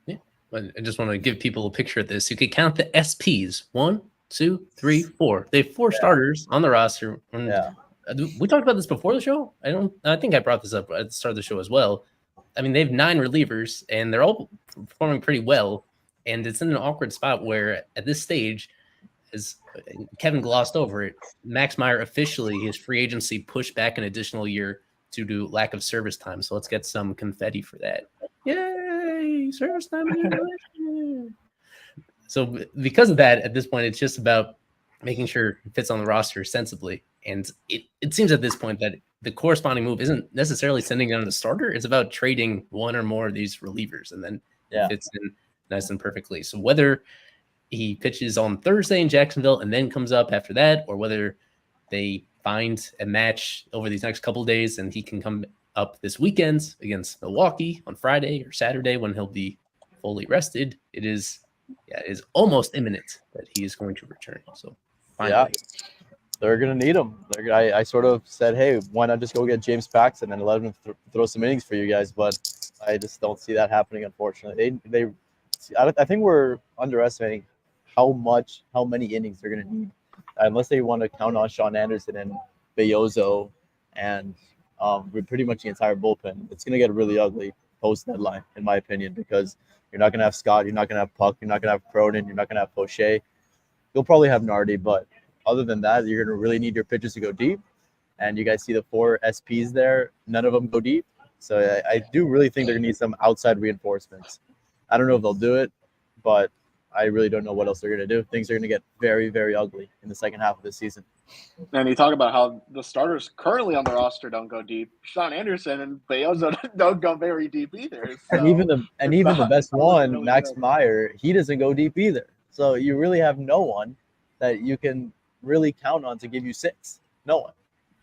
Yeah, I just want to give people a picture of this. You could count the SPs. 1, 2, 3, 4. They have 4 starters on the roster. And we talked about this before the show. I think I brought this up at the start of the show as well. I mean, they have 9 relievers, and they're all performing pretty well. And it's in an awkward spot where, at this stage, as Kevin glossed over it, Max Meyer officially, his free agency pushed back an additional year due to lack of service time. So let's get some confetti for that. Yay! Service time. So because of that, at this point, it's just about making sure it fits on the roster sensibly. And it seems at this point that the corresponding move isn't necessarily sending down the starter. It's about trading one or more of these relievers, and then it fits in nice and perfectly. So whether he pitches on Thursday in Jacksonville and then comes up after that, or whether they find a match over these next couple of days and he can come up this weekend against Milwaukee on Friday or Saturday when he'll be fully rested, it is almost imminent that he is going to return. So finally. They're going to need him. I sort of said, hey, why not just go get James Paxton and let him throw some innings for you guys? But I just don't see that happening, unfortunately. I think we're underestimating how many innings they're going to need. Unless they want to count on Sean Anderson and Belloso and pretty much the entire bullpen, it's going to get really ugly post-deadline, in my opinion, because you're not going to have Scott, you're not going to have Puck, you're not going to have Cronin, you're not going to have Poche. You'll probably have Nardi, but other than that, you're going to really need your pitchers to go deep. And you guys see the 4 SPs there. None of them go deep. So I do really think they're going to need some outside reinforcements. I don't know if they'll do it, but I really don't know what else they're going to do. Things are going to get very, very ugly in the second half of the season. And you talk about how the starters currently on the roster don't go deep. Sean Anderson and Belloso don't go very deep either. So and even the best one, really Max Meyer, he doesn't go deep either. So you really have no one that you can really count on to give you 6. No one.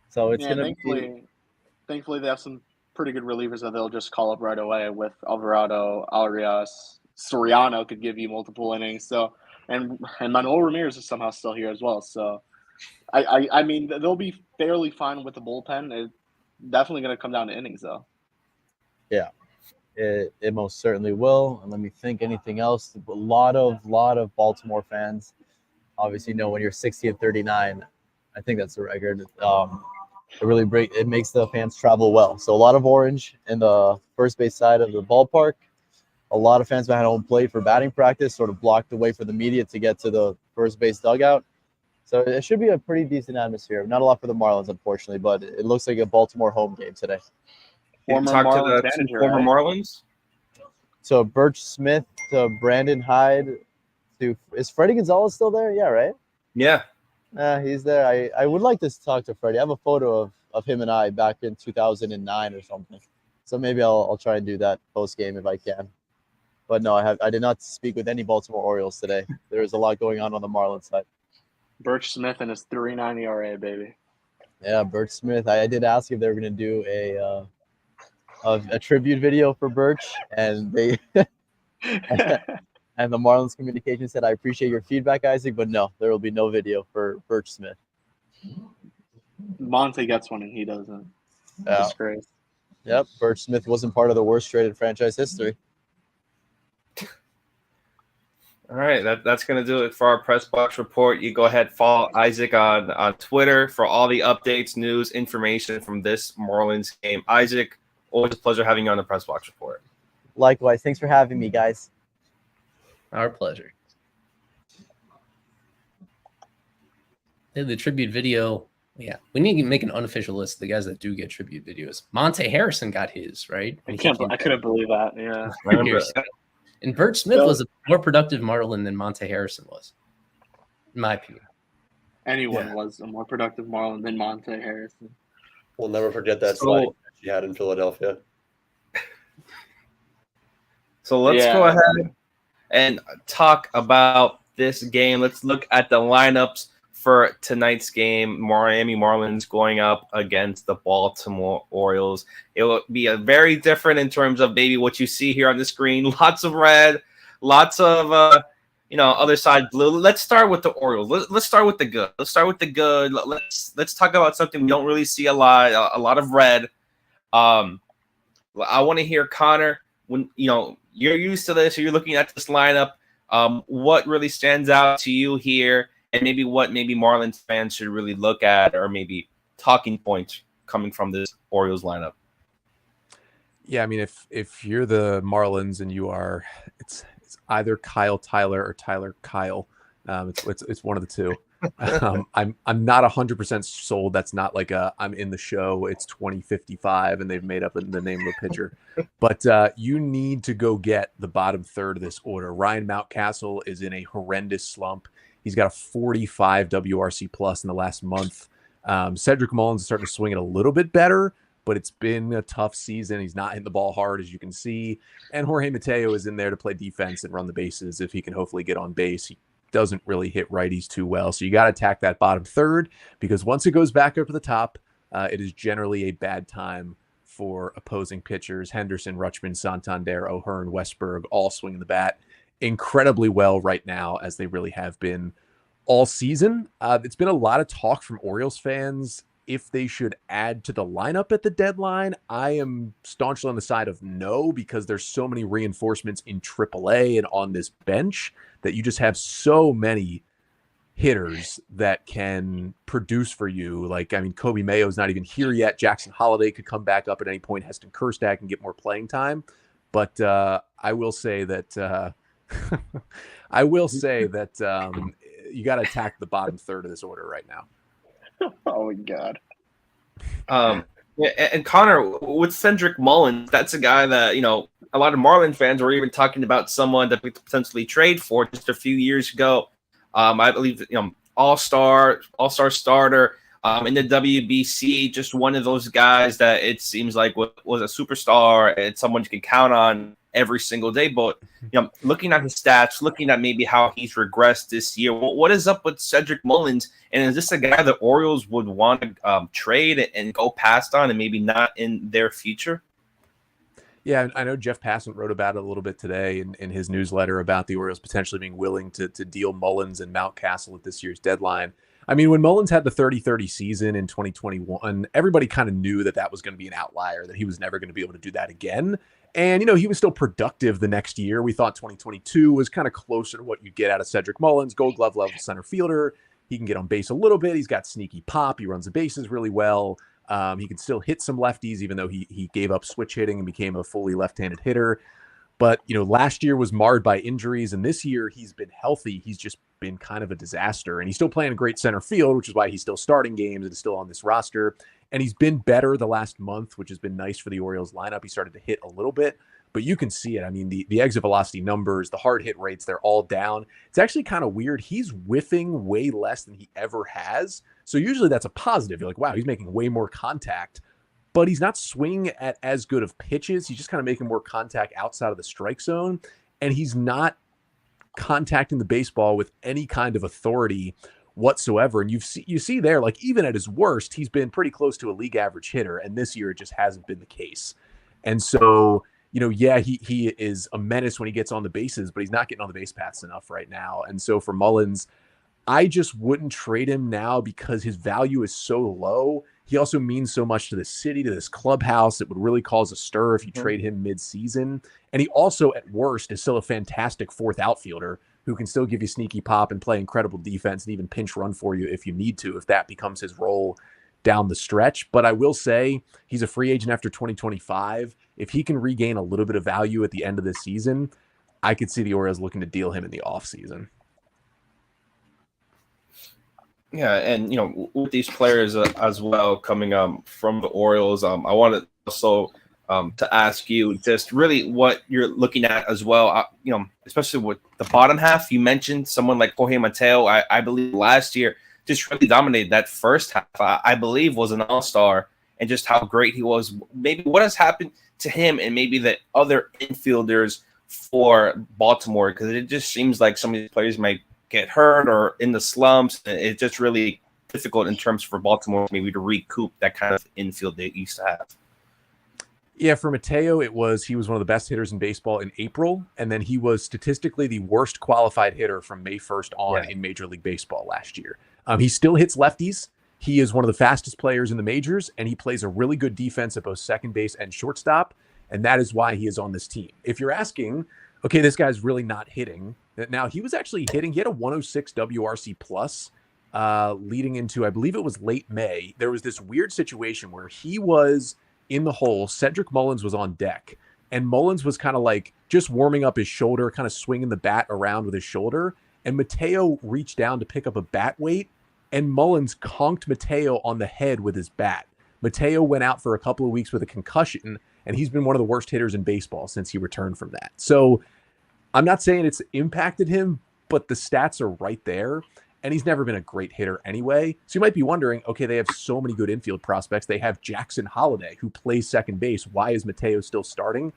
So it's going to be. Thankfully, they have some pretty good relievers that they'll just call up right away with Alvarado, Arias. Soriano could give you multiple innings. So, and Manuel Ramirez is somehow still here as well. So, I mean, they'll be fairly fine with the bullpen. It's definitely going to come down to innings, though. Yeah, it most certainly will. And let me think anything else. A lot of Baltimore fans obviously know when you're 60-39. I think that's the record. It makes the fans travel well. So a lot of orange in the first base side of the ballpark. a lot of fans behind home plate for batting practice, sort of blocked the way for the media to get to the first base dugout. So it should be a pretty decent atmosphere. Not a lot for the Marlins, unfortunately, but it looks like a Baltimore home game today. Former Talk to Marlins the two manager, former right? Marlins. So Birch Smith to Brandon Hyde to is Freddie Gonzalez still there? Yeah, right. Yeah. He's there. I would like to talk to Freddie. I have a photo of him and I back in 2009 or something. So maybe I'll try and do that post game if I can. But no, I did not speak with any Baltimore Orioles today. There is a lot going on the Marlins side. Birch Smith and his 3.9 ERA, baby. Yeah, Birch Smith. I did ask if they were going to do a tribute video for Birch, and they and the Marlins communication said, "I appreciate your feedback, Isaac, but no, there will be no video for Birch Smith." Monte gets one and he doesn't. Yeah. Disgrace. Yep, Birch Smith wasn't part of the worst traded franchise history. All right, that's going to do it for our press box report. You go ahead, follow Isaac on Twitter for all the updates, news, information from this Marlins game. Isaac, always a pleasure having you on the press box report. Likewise. Thanks for having me, guys. Our pleasure. The tribute video. Yeah, we need to make an unofficial list of the guys that do get tribute videos. Monte Harrison got his, right? I couldn't believe that. Yeah. I remember And Birch Smith was a more productive Marlin than Monte Harrison was, in my opinion. Anyone was a more productive Marlin than Monte Harrison. We'll never forget that sliding she had in Philadelphia. So let's go ahead and talk about this game. Let's look at the lineups for tonight's game. Miami Marlins going up against the Baltimore Orioles. It will be a very different in terms of maybe what you see here on the screen. Lots of red, lots of other side blue. Let's start with the Orioles. Let's start with the good. Let's talk about something we don't really see a lot of red. I want to hear, Connor, when you're used to this, or you're looking at this lineup, what really stands out to you here? And maybe what Marlins fans should really look at, or maybe talking points coming from this Orioles lineup. Yeah, I mean, if you're the Marlins and you are, it's either Kyle Tyler or Tyler Kyle. It's one of the two. I'm not 100% sold. That's not like I'm in the show. It's 2055 and they've made up the name of the pitcher. But you need to go get the bottom third of this order. Ryan Mountcastle is in a horrendous slump. He's got a 45 WRC plus in the last month. Cedric Mullins is starting to swing it a little bit better, but it's been a tough season. He's not hitting the ball hard, as you can see. And Jorge Mateo is in there to play defense and run the bases if he can hopefully get on base. He doesn't really hit righties too well. So you got to attack that bottom third, because once it goes back up to the top, it is generally a bad time for opposing pitchers. Henderson, Rutschman, Santander, O'Hearn, Westberg, all swinging the bat incredibly well right now, as they really have been all season. It's been a lot of talk from Orioles fans if they should add to the lineup at the deadline. I am staunchly on the side of no, because there's so many reinforcements in AAA and on this bench that you just have so many hitters that can produce for you. Like, I mean, Kobe Mayo's not even here yet. Jackson Holiday could come back up at any point. Heston Kjerstad can get more playing time. But I will say that you got to attack the bottom third of this order right now. Oh my God. And Connor, with Cedric Mullins, that's a guy that, a lot of Marlin fans were even talking about someone that we could potentially trade for just a few years ago. I believe, all-star starter in the WBC, just one of those guys that it seems like was a superstar and someone you can count on every single day. But looking at his stats, looking at maybe how he's regressed this year, what is up with Cedric Mullins? And is this a guy the Orioles would want to trade and go past on, and maybe not in their future? Yeah, I know Jeff Passant wrote about it a little bit today in his newsletter about the Orioles potentially being willing to deal Mullins and Mountcastle at this year's deadline. I mean, when Mullins had the 30-30 season in 2021, everybody kind of knew that was going to be an outlier, that he was never going to be able to do that again. And, he was still productive the next year. We thought 2022 was kind of closer to what you get out of Cedric Mullins, Gold Glove level center fielder. He can get on base a little bit. He's got sneaky pop. He runs the bases really well. He can still hit some lefties, even though he gave up switch hitting and became a fully left-handed hitter. But, last year was marred by injuries, and this year he's been healthy. He's just been kind of a disaster, and he's still playing a great center field, which is why he's still starting games and is still on this roster. And he's been better the last month, which has been nice for the Orioles lineup. He started to hit a little bit, but you can see it. I mean, the exit velocity numbers, the hard hit rates, they're all down. It's actually kind of weird. He's whiffing way less than he ever has. So usually that's a positive. You're like, wow, he's making way more contact. But he's not swinging at as good of pitches. He's just kind of making more contact outside of the strike zone. And he's not contacting the baseball with any kind of authority whatsoever. And you see there, like even at his worst, he's been pretty close to a league average hitter. And this year it just hasn't been the case. And so, he is a menace when he gets on the bases, but he's not getting on the base paths enough right now. And so for Mullins, I just wouldn't trade him now because his value is so low. He also means so much to the city, to this clubhouse. It would really cause a stir if you trade him mid-season. And he also, at worst, is still a fantastic fourth outfielder who can still give you sneaky pop and play incredible defense and even pinch run for you if you need to, if that becomes his role down the stretch. But I will say he's a free agent after 2025. If he can regain a little bit of value at the end of the season, I could see the Orioles looking to deal him in the offseason. Yeah, and with these players as well coming from the Orioles, I wanted also to ask you just really what you're looking at as well. Especially with the bottom half, you mentioned someone like Jorge Mateo. I believe last year just really dominated that first half. I believe was an all-star, and just how great he was. Maybe what has happened to him, and maybe the other infielders for Baltimore, because it just seems like some of these players might get hurt or in the slumps. It's just really difficult in terms for Baltimore maybe to recoup that kind of infield they used to have. Yeah, for Mateo, he was one of the best hitters in baseball in April, and then he was statistically the worst qualified hitter from May 1st on in Major League Baseball last year. He still hits lefties. He is one of the fastest players in the majors, and he plays a really good defense at both second base and shortstop, and that is why he is on this team. If you're asking, okay, this guy's really not hitting. Now, he was actually hitting. He had a 106 WRC plus leading into, I believe it was late May. There was this weird situation where he was in the hole. Cedric Mullins was on deck, and Mullins was kind of like just warming up his shoulder, kind of swinging the bat around with his shoulder. And Mateo reached down to pick up a bat weight, and Mullins conked Mateo on the head with his bat. Mateo went out for a couple of weeks with a concussion, and he's been one of the worst hitters in baseball since he returned from that. So I'm not saying it's impacted him, but the stats are right there. And he's never been a great hitter anyway. So you might be wondering, okay, they have so many good infield prospects. They have Jackson Holliday, who plays second base. Why is Mateo still starting?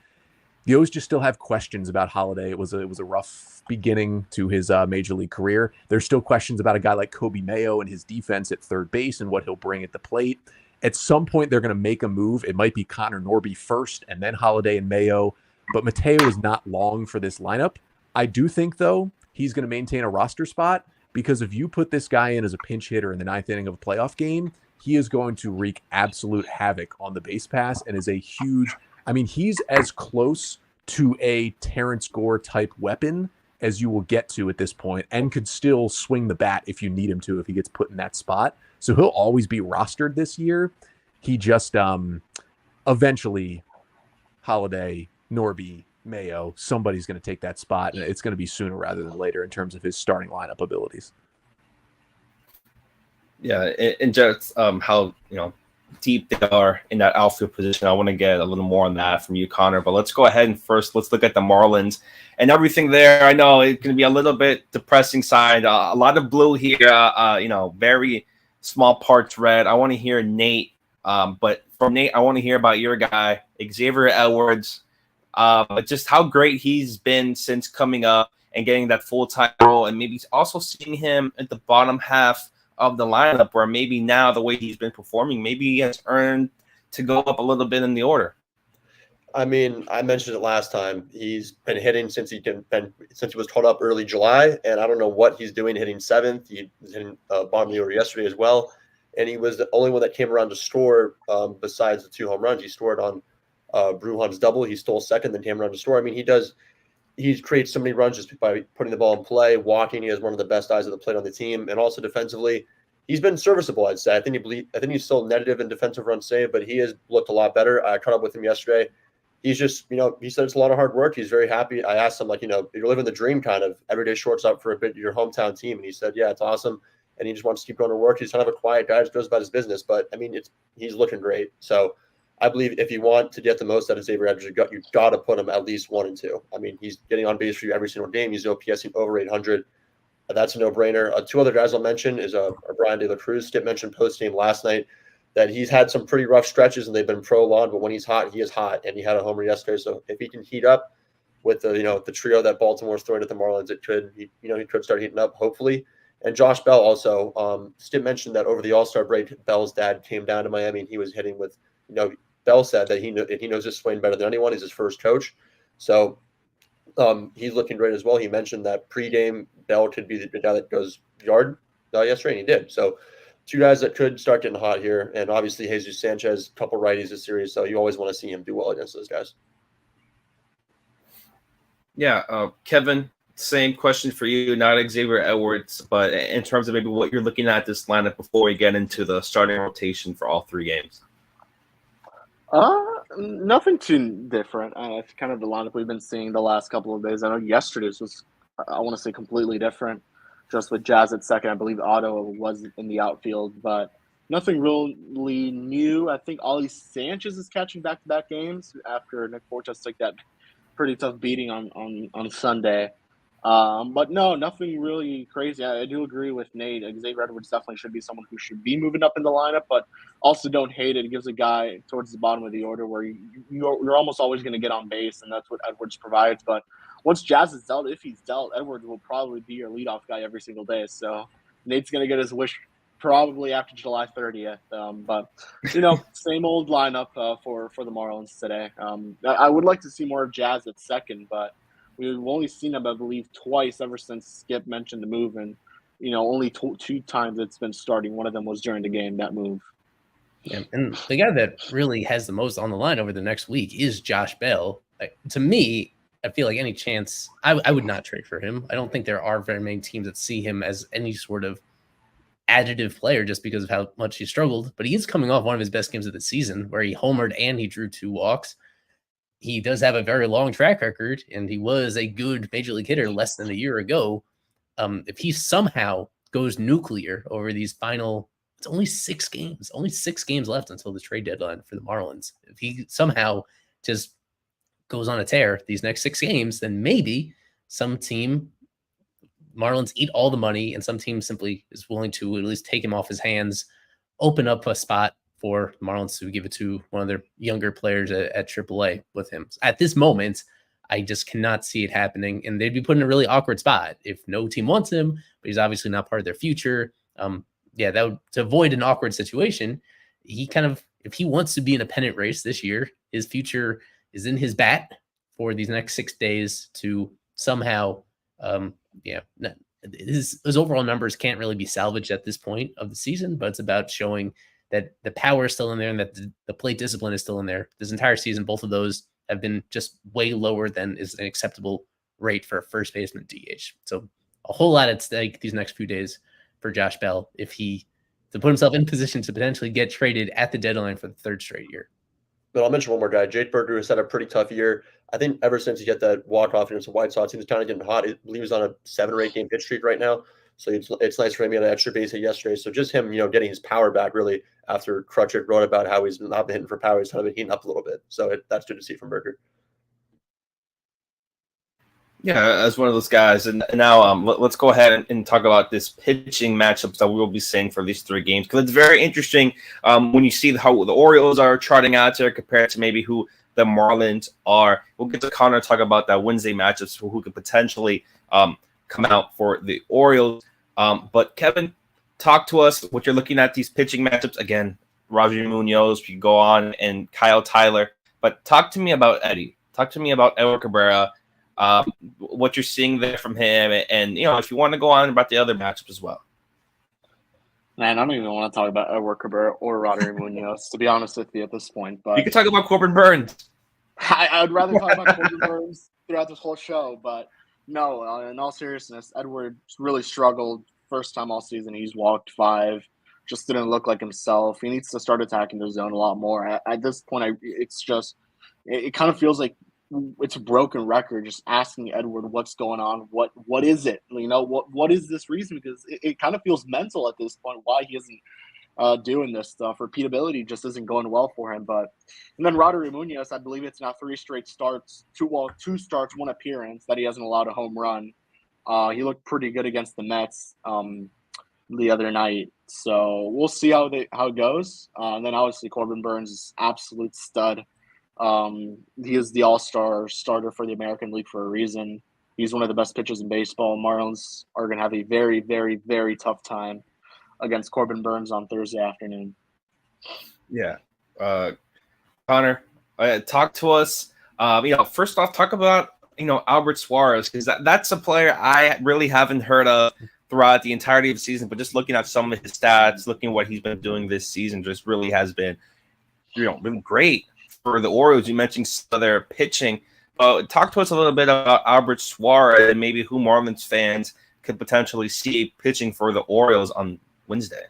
The O's just still have questions about Holliday. It was a rough beginning to his major league career. There's still questions about a guy like Kobe Mayo and his defense at third base and what he'll bring at the plate. At some point, they're going to make a move. It might be Connor Norby first, and then Holliday and Mayo. But Mateo is not long for this lineup. I do think, though, he's going to maintain a roster spot, because if you put this guy in as a pinch hitter in the ninth inning of a playoff game, he is going to wreak absolute havoc on the base pass and is a huge, he's as close to a Terrence Gore type weapon as you will get to at this point, and could still swing the bat if you need him to, if he gets put in that spot. So he'll always be rostered this year. He just eventually, Holliday, Norby, Mayo, somebody's going to take that spot, and it's going to be sooner rather than later in terms of his starting lineup abilities. Yeah, and just how deep they are in that outfield position. I want to get a little more on that from you, Connor. But let's go ahead and first let's look at the Marlins and everything there. I know it's going to be a little bit depressing side. A lot of blue here. Very small parts red. I want to hear Nate. But from Nate, I want to hear about your guy, Xavier Edwards. Just how great he's been since coming up and getting that full-time role, and maybe also seeing him at the bottom half of the lineup, where maybe now the way he's been performing, maybe he has earned to go up a little bit in the order. I mentioned it last time. He's been hitting since he was called up early July, and I don't know what he's doing hitting seventh. He was hitting bottom of the order yesterday as well, and he was the only one that came around to score besides the 2 home runs. He scored on Brujan's double. He stole second, then came around to score. He creates so many runs just by putting the ball in play, walking. He has one of the best eyes of the plate on the team, and also defensively, he's been serviceable. I'd say. I think he's still negative in defensive run save, but he has looked a lot better. I caught up with him yesterday. he's just, he said it's a lot of hard work. He's very happy. I asked him, like, you're living the dream kind of everyday shortstop for a bit, your hometown team. And he said, yeah, it's awesome. And he just wants to keep going to work. He's kind of a quiet guy, just goes about his business. But I mean, he's looking great. So I believe if you want to get the most out of Xavier Edwards, you got to put him at least 1 and 2. I mean, he's getting on base for you every single game. He's OPSing over 800. That's a no-brainer. 2 other guys I'll mention is Brian De La Cruz. Skip mentioned post-game last night that he's had some pretty rough stretches and they've been prolonged, but when he's hot, he is hot, and he had a homer yesterday. So if he can heat up with the trio that Baltimore's throwing at the Marlins, he could start heating up, hopefully. And Josh Bell also, Skip mentioned that over the All-Star break, Bell's dad came down to Miami and he was hitting with, Bell said that he knows his swing better than anyone. He's his first coach. So he's looking great as well. He mentioned that pregame Bell could be the guy that goes yard yesterday, and he did. So 2 guys that could start getting hot here. And obviously Jesus Sanchez, a couple righties this series. So you always want to see him do well against those guys. Yeah. Kevin, same question for you, not Xavier Edwards, but in terms of maybe what you're looking at this lineup before we get into the starting rotation for all 3 games. Nothing too different. It's kind of the lineup we've been seeing the last couple of days. I know yesterday's was, I want to say, completely different, just with Jazz at second. I believe Otto was in the outfield, but nothing really new. I think Ollie Sanchez is catching back-to-back games after Nick Fortes took that pretty tough beating on Sunday. But no, nothing really crazy. I do agree with Nate. Xavier Edwards definitely should be someone who should be moving up in the lineup, but also don't hate it. It gives a guy towards the bottom of the order where you're almost always going to get on base, and that's what Edwards provides. But once Jazz is dealt, if he's dealt, Edwards will probably be your leadoff guy every single day. So Nate's going to get his wish probably after July 30th. But, same old lineup for the Marlins today. I would like to see more of Jazz at second, but we've only seen him, I believe, twice ever since Skip mentioned the move, and only 2 times it's been starting. One of them was during the game, that move. Yeah, and the guy that really has the most on the line over the next week is Josh Bell. To me, I feel like any chance I would not trade for him. I don't think there are very many teams that see him as any sort of additive player just because of how much he struggled. But he is coming off one of his best games of the season where he homered and he drew 2 walks. He does have a very long track record, and he was a good major league hitter less than a year ago. If he somehow goes nuclear over these final, it's only 6 games left until the trade deadline for the Marlins. If he somehow just goes on a tear these next 6 games, then maybe some team, Marlins eat all the money, and some team simply is willing to at least take him off his hands, open up a spot for Marlins to give it to one of their younger players at AAA with him. At this moment, I just cannot see it happening, and they'd be put in a really awkward spot if no team wants him, but he's obviously not part of their future. That would, to avoid an awkward situation, if he wants to be in a pennant race this year, his future is in his bat for these next 6 days to somehow, his overall numbers can't really be salvaged at this point of the season, but it's about showing that the power is still in there and that the plate discipline is still in there. This entire season, both of those have been just way lower than is an acceptable rate for a first baseman DH. So a whole lot at stake these next few days for Josh Bell to put himself in position to potentially get traded at the deadline for the 3rd straight year. But I'll mention one more guy. Jake Berger has had a pretty tough year. I think ever since he got that walk-off against the White Sox, he was kind of getting hot. I believe he was on a 7 or 8 game pitch streak right now. So it's nice for him. He had an extra base hit yesterday. So just him, getting his power back really after Crutchett wrote about how he's not been hitting for power. He's kind of been heating up a little bit. So that's good to see from Berger. Yeah, as one of those guys. And now let's go ahead and talk about this pitching matchups that we will be seeing for these 3 games, because it's very interesting when you see how the Orioles are charting out there compared to maybe who the Marlins are. We'll get to Connor talk about that Wednesday matchups who could potentially come out for the Orioles. But Kevin, talk to us what you're looking at these pitching matchups. Again, Roger Munoz, we can go on, and Kyle Tyler. But talk to me about Eddie. Talk to me about Edward Cabrera. What you're seeing there from him, and if you want to go on about the other matchups as well. Man, I don't even want to talk about Edward Cabrera or Roderick Munoz, to be honest with you at this point. But you can talk about Corbin Burns. I'd rather talk about Corbin Burns throughout this whole show, but no, in all seriousness, Edward really struggled first time all season. He's walked 5, just didn't look like himself. He needs to start attacking the zone a lot more. At this point, it's just it kind of feels like it's a broken record, just asking Edward what's going on, what is it, what is this reason, because it kind of feels mental at this point why he isn't doing this stuff. Repeatability just isn't going well for him. And then Roderick Munoz, I believe it's now 3 straight starts, two starts, 1 appearance that he hasn't allowed a home run. He looked pretty good against the Mets the other night, so we'll see how it goes. And then obviously Corbin Burns is absolute stud. He is the all-star starter for the American League for a reason. He's one of the best pitchers in baseball. Marlins are going to have a very, very, very tough time against Corbin Burns on Thursday afternoon. Yeah. Connor, talk to us. First off, talk about, Albert Suarez, because that's a player I really haven't heard of throughout the entirety of the season, but just looking at some of his stats, looking at what he's been doing this season, just really has been, been great for the Orioles. You mentioned some of their pitching. Talk to us a little bit about Albert Suarez and maybe who Marlins fans could potentially see pitching for the Orioles on Wednesday.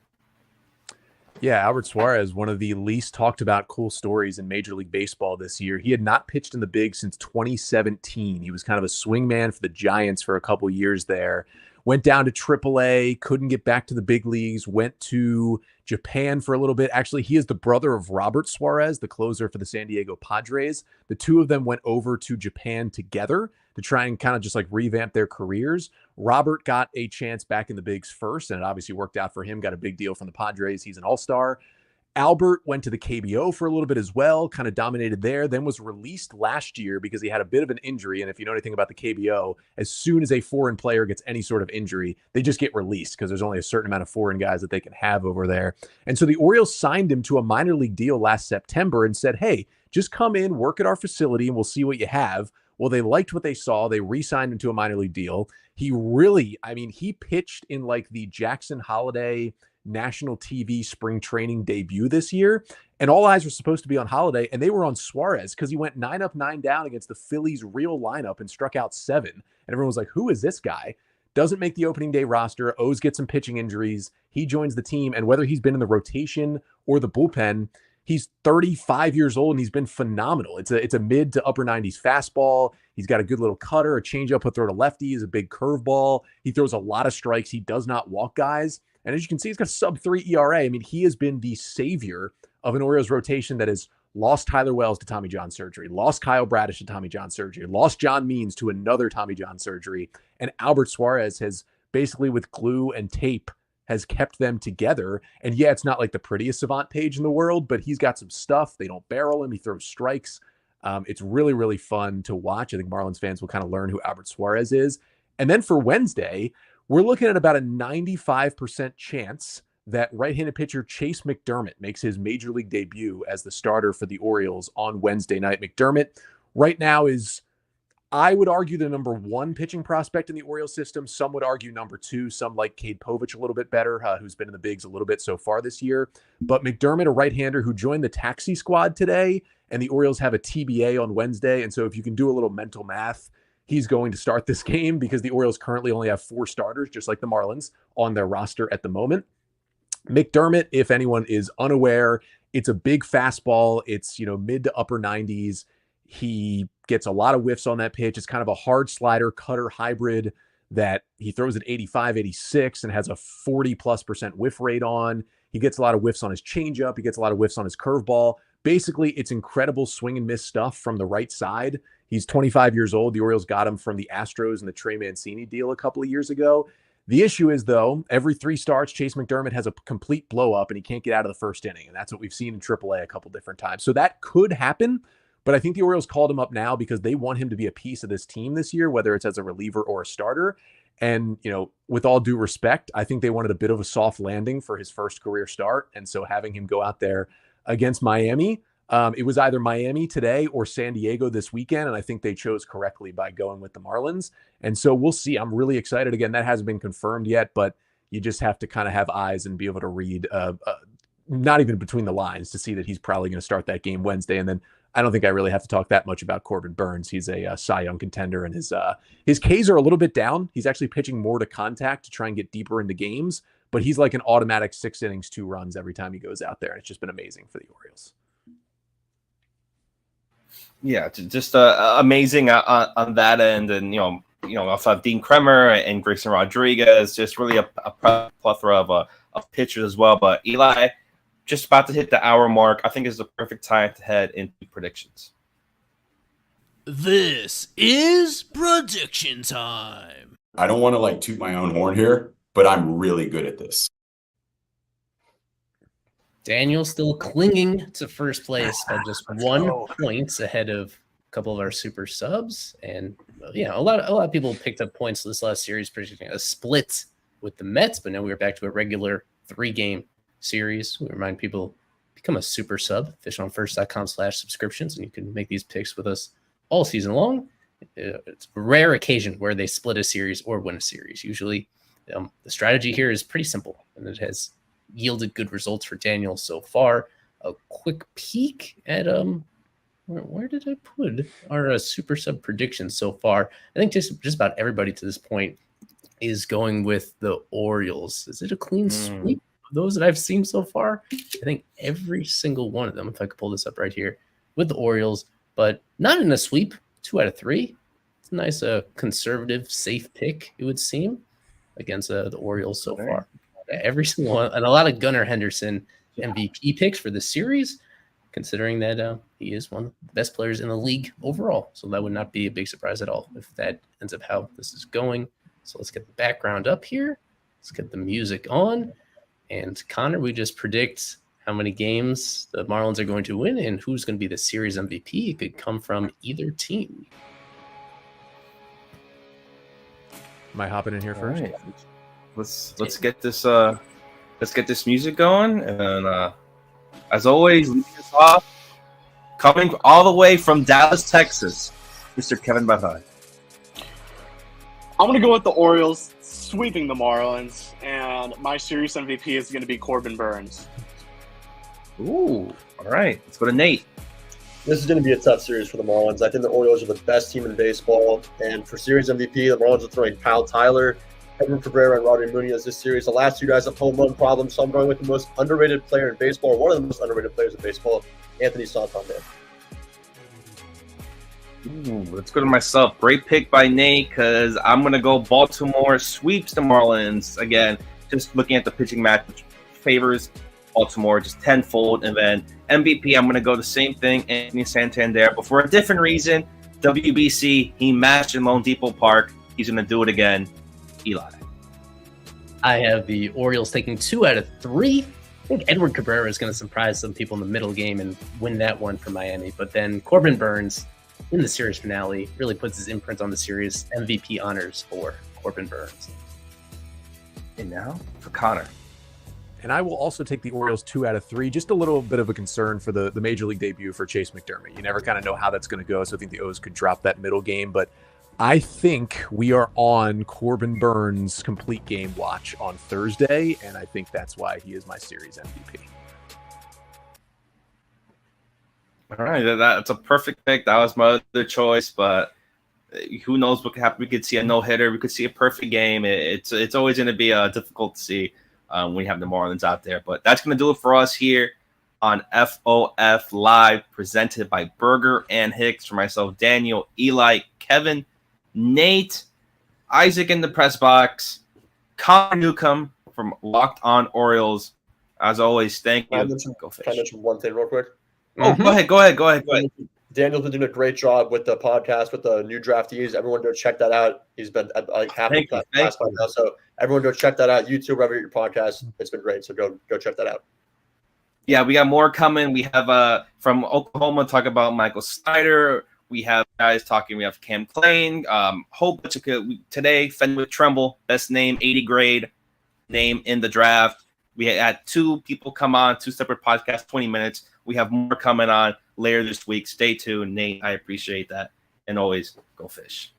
Yeah, Albert Suarez, one of the least talked about cool stories in Major League Baseball this year. He had not pitched in the big since 2017. He was kind of a swingman for the Giants for a couple years there. Went down to AAA, couldn't get back to the big leagues, went to Japan for a little bit. Actually, he is the brother of Robert Suarez, the closer for the San Diego Padres. The two of them went over to Japan together to try and kind of just like revamp their careers. Robert got a chance back in the bigs first, and it obviously worked out for him, got a big deal from the Padres. He's an all-star. Albert went to the KBO for a little bit as well, kind of dominated there, then was released last year because he had a bit of an injury. And if you know anything about the KBO, as soon as a foreign player gets any sort of injury, they just get released because there's only a certain amount of foreign guys that they can have over there. And so the Orioles signed him to a minor league deal last September and said, hey, just come in, work at our facility, and we'll see what you have. Well, they liked what they saw. They re-signed him to a minor league deal. He really, he pitched in like the Jackson Holiday national TV spring training debut this year, and all eyes were supposed to be on Holiday, and they were on Suarez because he went 9 up, 9 down against the Phillies' real lineup and struck out 7. And everyone was like, who is this guy? Doesn't make the opening day roster. O's get some pitching injuries. He joins the team, and whether he's been in the rotation or the bullpen, he's 35 years old, and he's been phenomenal. It's a mid to upper 90s fastball. He's got a good little cutter, a changeup, he'll throw to lefties, a big curveball. He throws a lot of strikes. He does not walk guys. And as you can see, he's got a sub-3 ERA. He has been the savior of an Orioles rotation that has lost Tyler Wells to Tommy John surgery, lost Kyle Bradish to Tommy John surgery, lost John Means to another Tommy John surgery. And Albert Suarez has basically, with glue and tape, has kept them together. And yeah, it's not like the prettiest savant page in the world, but he's got some stuff. They don't barrel him. He throws strikes. It's really, really fun to watch. I think Marlins fans will kind of learn who Albert Suarez is. And then for Wednesday, we're looking at about a 95% chance that right-handed pitcher Chase McDermott makes his major league debut as the starter for the Orioles on Wednesday night. McDermott right now is, I would argue, the number 1 pitching prospect in the Orioles system. Some would argue number 2. Some like Cade Povich a little bit better, who's been in the bigs a little bit so far this year. But McDermott, a right-hander who joined the taxi squad today, and the Orioles have a TBA on Wednesday. And so if you can do a little mental math, he's going to start this game because the Orioles currently only have 4 starters, just like the Marlins, on their roster at the moment. McDermott, if anyone is unaware, it's a big fastball. It's, mid to upper 90s. He gets a lot of whiffs on that pitch. It's kind of a hard slider cutter hybrid that he throws at 85, 86 and has a 40+% whiff rate on. He gets a lot of whiffs on his changeup. He gets a lot of whiffs on his curveball. Basically, it's incredible swing and miss stuff from the right side. He's 25 years old. The Orioles got him from the Astros and the Trey Mancini deal a couple of years ago. The issue is, though, every 3 starts, Chase McDermott has a complete blow up and he can't get out of the first inning. And that's what we've seen in AAA a couple different times. So that could happen. But I think the Orioles called him up now because they want him to be a piece of this team this year, whether it's as a reliever or a starter. And, with all due respect, I think they wanted a bit of a soft landing for his first career start. And so having him go out there against Miami, it was either Miami today or San Diego this weekend, and I think they chose correctly by going with the Marlins. And so we'll see. I'm really excited. Again, that hasn't been confirmed yet, but you just have to kind of have eyes and be able to read, not even between the lines, to see that he's probably going to start that game Wednesday. And then I don't think I really have to talk that much about Corbin Burns. He's a Cy Young contender, and his Ks are a little bit down. He's actually pitching more to contact to try and get deeper into games, but he's like an automatic 6 innings, 2 runs every time he goes out there. And it's just been amazing for the Orioles. Yeah, just amazing on that end, and also have Dean Kremer and Grayson Rodriguez, just really a plethora of pitchers as well. But Eli, just about to hit the hour mark. I think is the perfect time to head into predictions. This is prediction time. I don't want to toot my own horn here, but I'm really good at this. Daniel still clinging to first place by just 1 point ahead of a couple of our super subs. And a lot of people picked up points this last series, predicting a split with the Mets, but now we're back to a regular 3-game series. We remind people, become a super sub, fishonfirst.com/subscriptions, and you can make these picks with us all season long. It's a rare occasion where they split a series or win a series. Usually the strategy here is pretty simple, and it has yielded good results for Daniel so far. A quick peek at where did I put our super sub predictions so far? I think just about everybody to this point is going with the Orioles. Is it a clean sweep of those that I've seen so far? I think every single one of them, if I could pull this up right here, with the Orioles, but not in a sweep. 2 out of 3. It's a nice conservative, safe pick, it would seem, against the Orioles so far. Every single one, and a lot of Gunnar Henderson MVP picks for the series, considering that he is one of the best players in the league overall. So that would not be a big surprise at all if that ends up how this is going. So let's get the background up here. Let's get the music on. And Connor, we just predict how many games the Marlins are going to win and who's going to be the series MVP. It could come from either team. Am I hopping in here first? Right. Let's get this music going, and as always, leading us off, coming all the way from Dallas, Texas, Mr. Kevin Bethai. I'm going to go with the Orioles sweeping the Marlins, and my series MVP is going to be Corbin Burns. Ooh, all right. Let's go to Nate. This is going to be a tough series for the Marlins. I think the Orioles are the best team in baseball, and for series MVP, the Marlins are throwing Kyle Tyler, Edwin Cabrera, and Rodney Munoz this series. The last 2 guys have home run problems, so I'm going with the most underrated player in baseball, one of the most underrated players in baseball, Anthony Santander. Ooh, let's go to myself. Great pick by Nate, because I'm going to go Baltimore sweeps the Marlins. Again, just looking at the pitching match, which favors Baltimore just tenfold. And then MVP, I'm going to go the same thing, Anthony Santander, but for a different reason. WBC, he matched in Lone Depot Park. He's going to do it again. Eli. I have the Orioles taking 2 out of 3. I think Edward Cabrera is going to surprise some people in the middle game and win that one for Miami. But then Corbin Burns in the series finale really puts his imprint on the series. MVP honors for Corbin Burns. And now for Connor. And I will also take the Orioles 2 out of 3. Just a little bit of a concern for the major league debut for Chase McDermott. You never kind of know how that's going to go. So I think the O's could drop that middle game. But I think we are on Corbin Burns' complete game watch on Thursday. And I think that's why he is my series MVP. All right. That's a perfect pick. That was my other choice. But who knows what could happen? We could see a no-hitter. We could see a perfect game. It's always going to be difficult to see when you have the Marlins out there. But that's going to do it for us here on FOF Live, presented by Berger and Hicks. For myself, Daniel, Eli, Kevin, Nate, Isaac in the press box, Connor Newcomb from Locked On Orioles. As always, thank you. Go Fish. Can I mention one thing real quick? Oh, go ahead. Daniel's been doing a great job with the podcast, with the new draftees. Everyone go check that out. He's been like half the class by now. So everyone go check that out. YouTube, wherever your podcast. It's been great. So go check that out. Yeah, we got more coming. We have from Oklahoma talk about Michael Snyder. We have guys talking. We have Cam Klein. Whole bunch of today. Fenwick Tremble, best name, 80 grade name in the draft. We had 2 people come on, 2 separate podcasts, 20 minutes. We have more coming on later this week. Stay tuned, Nate. I appreciate that. And always go Fish.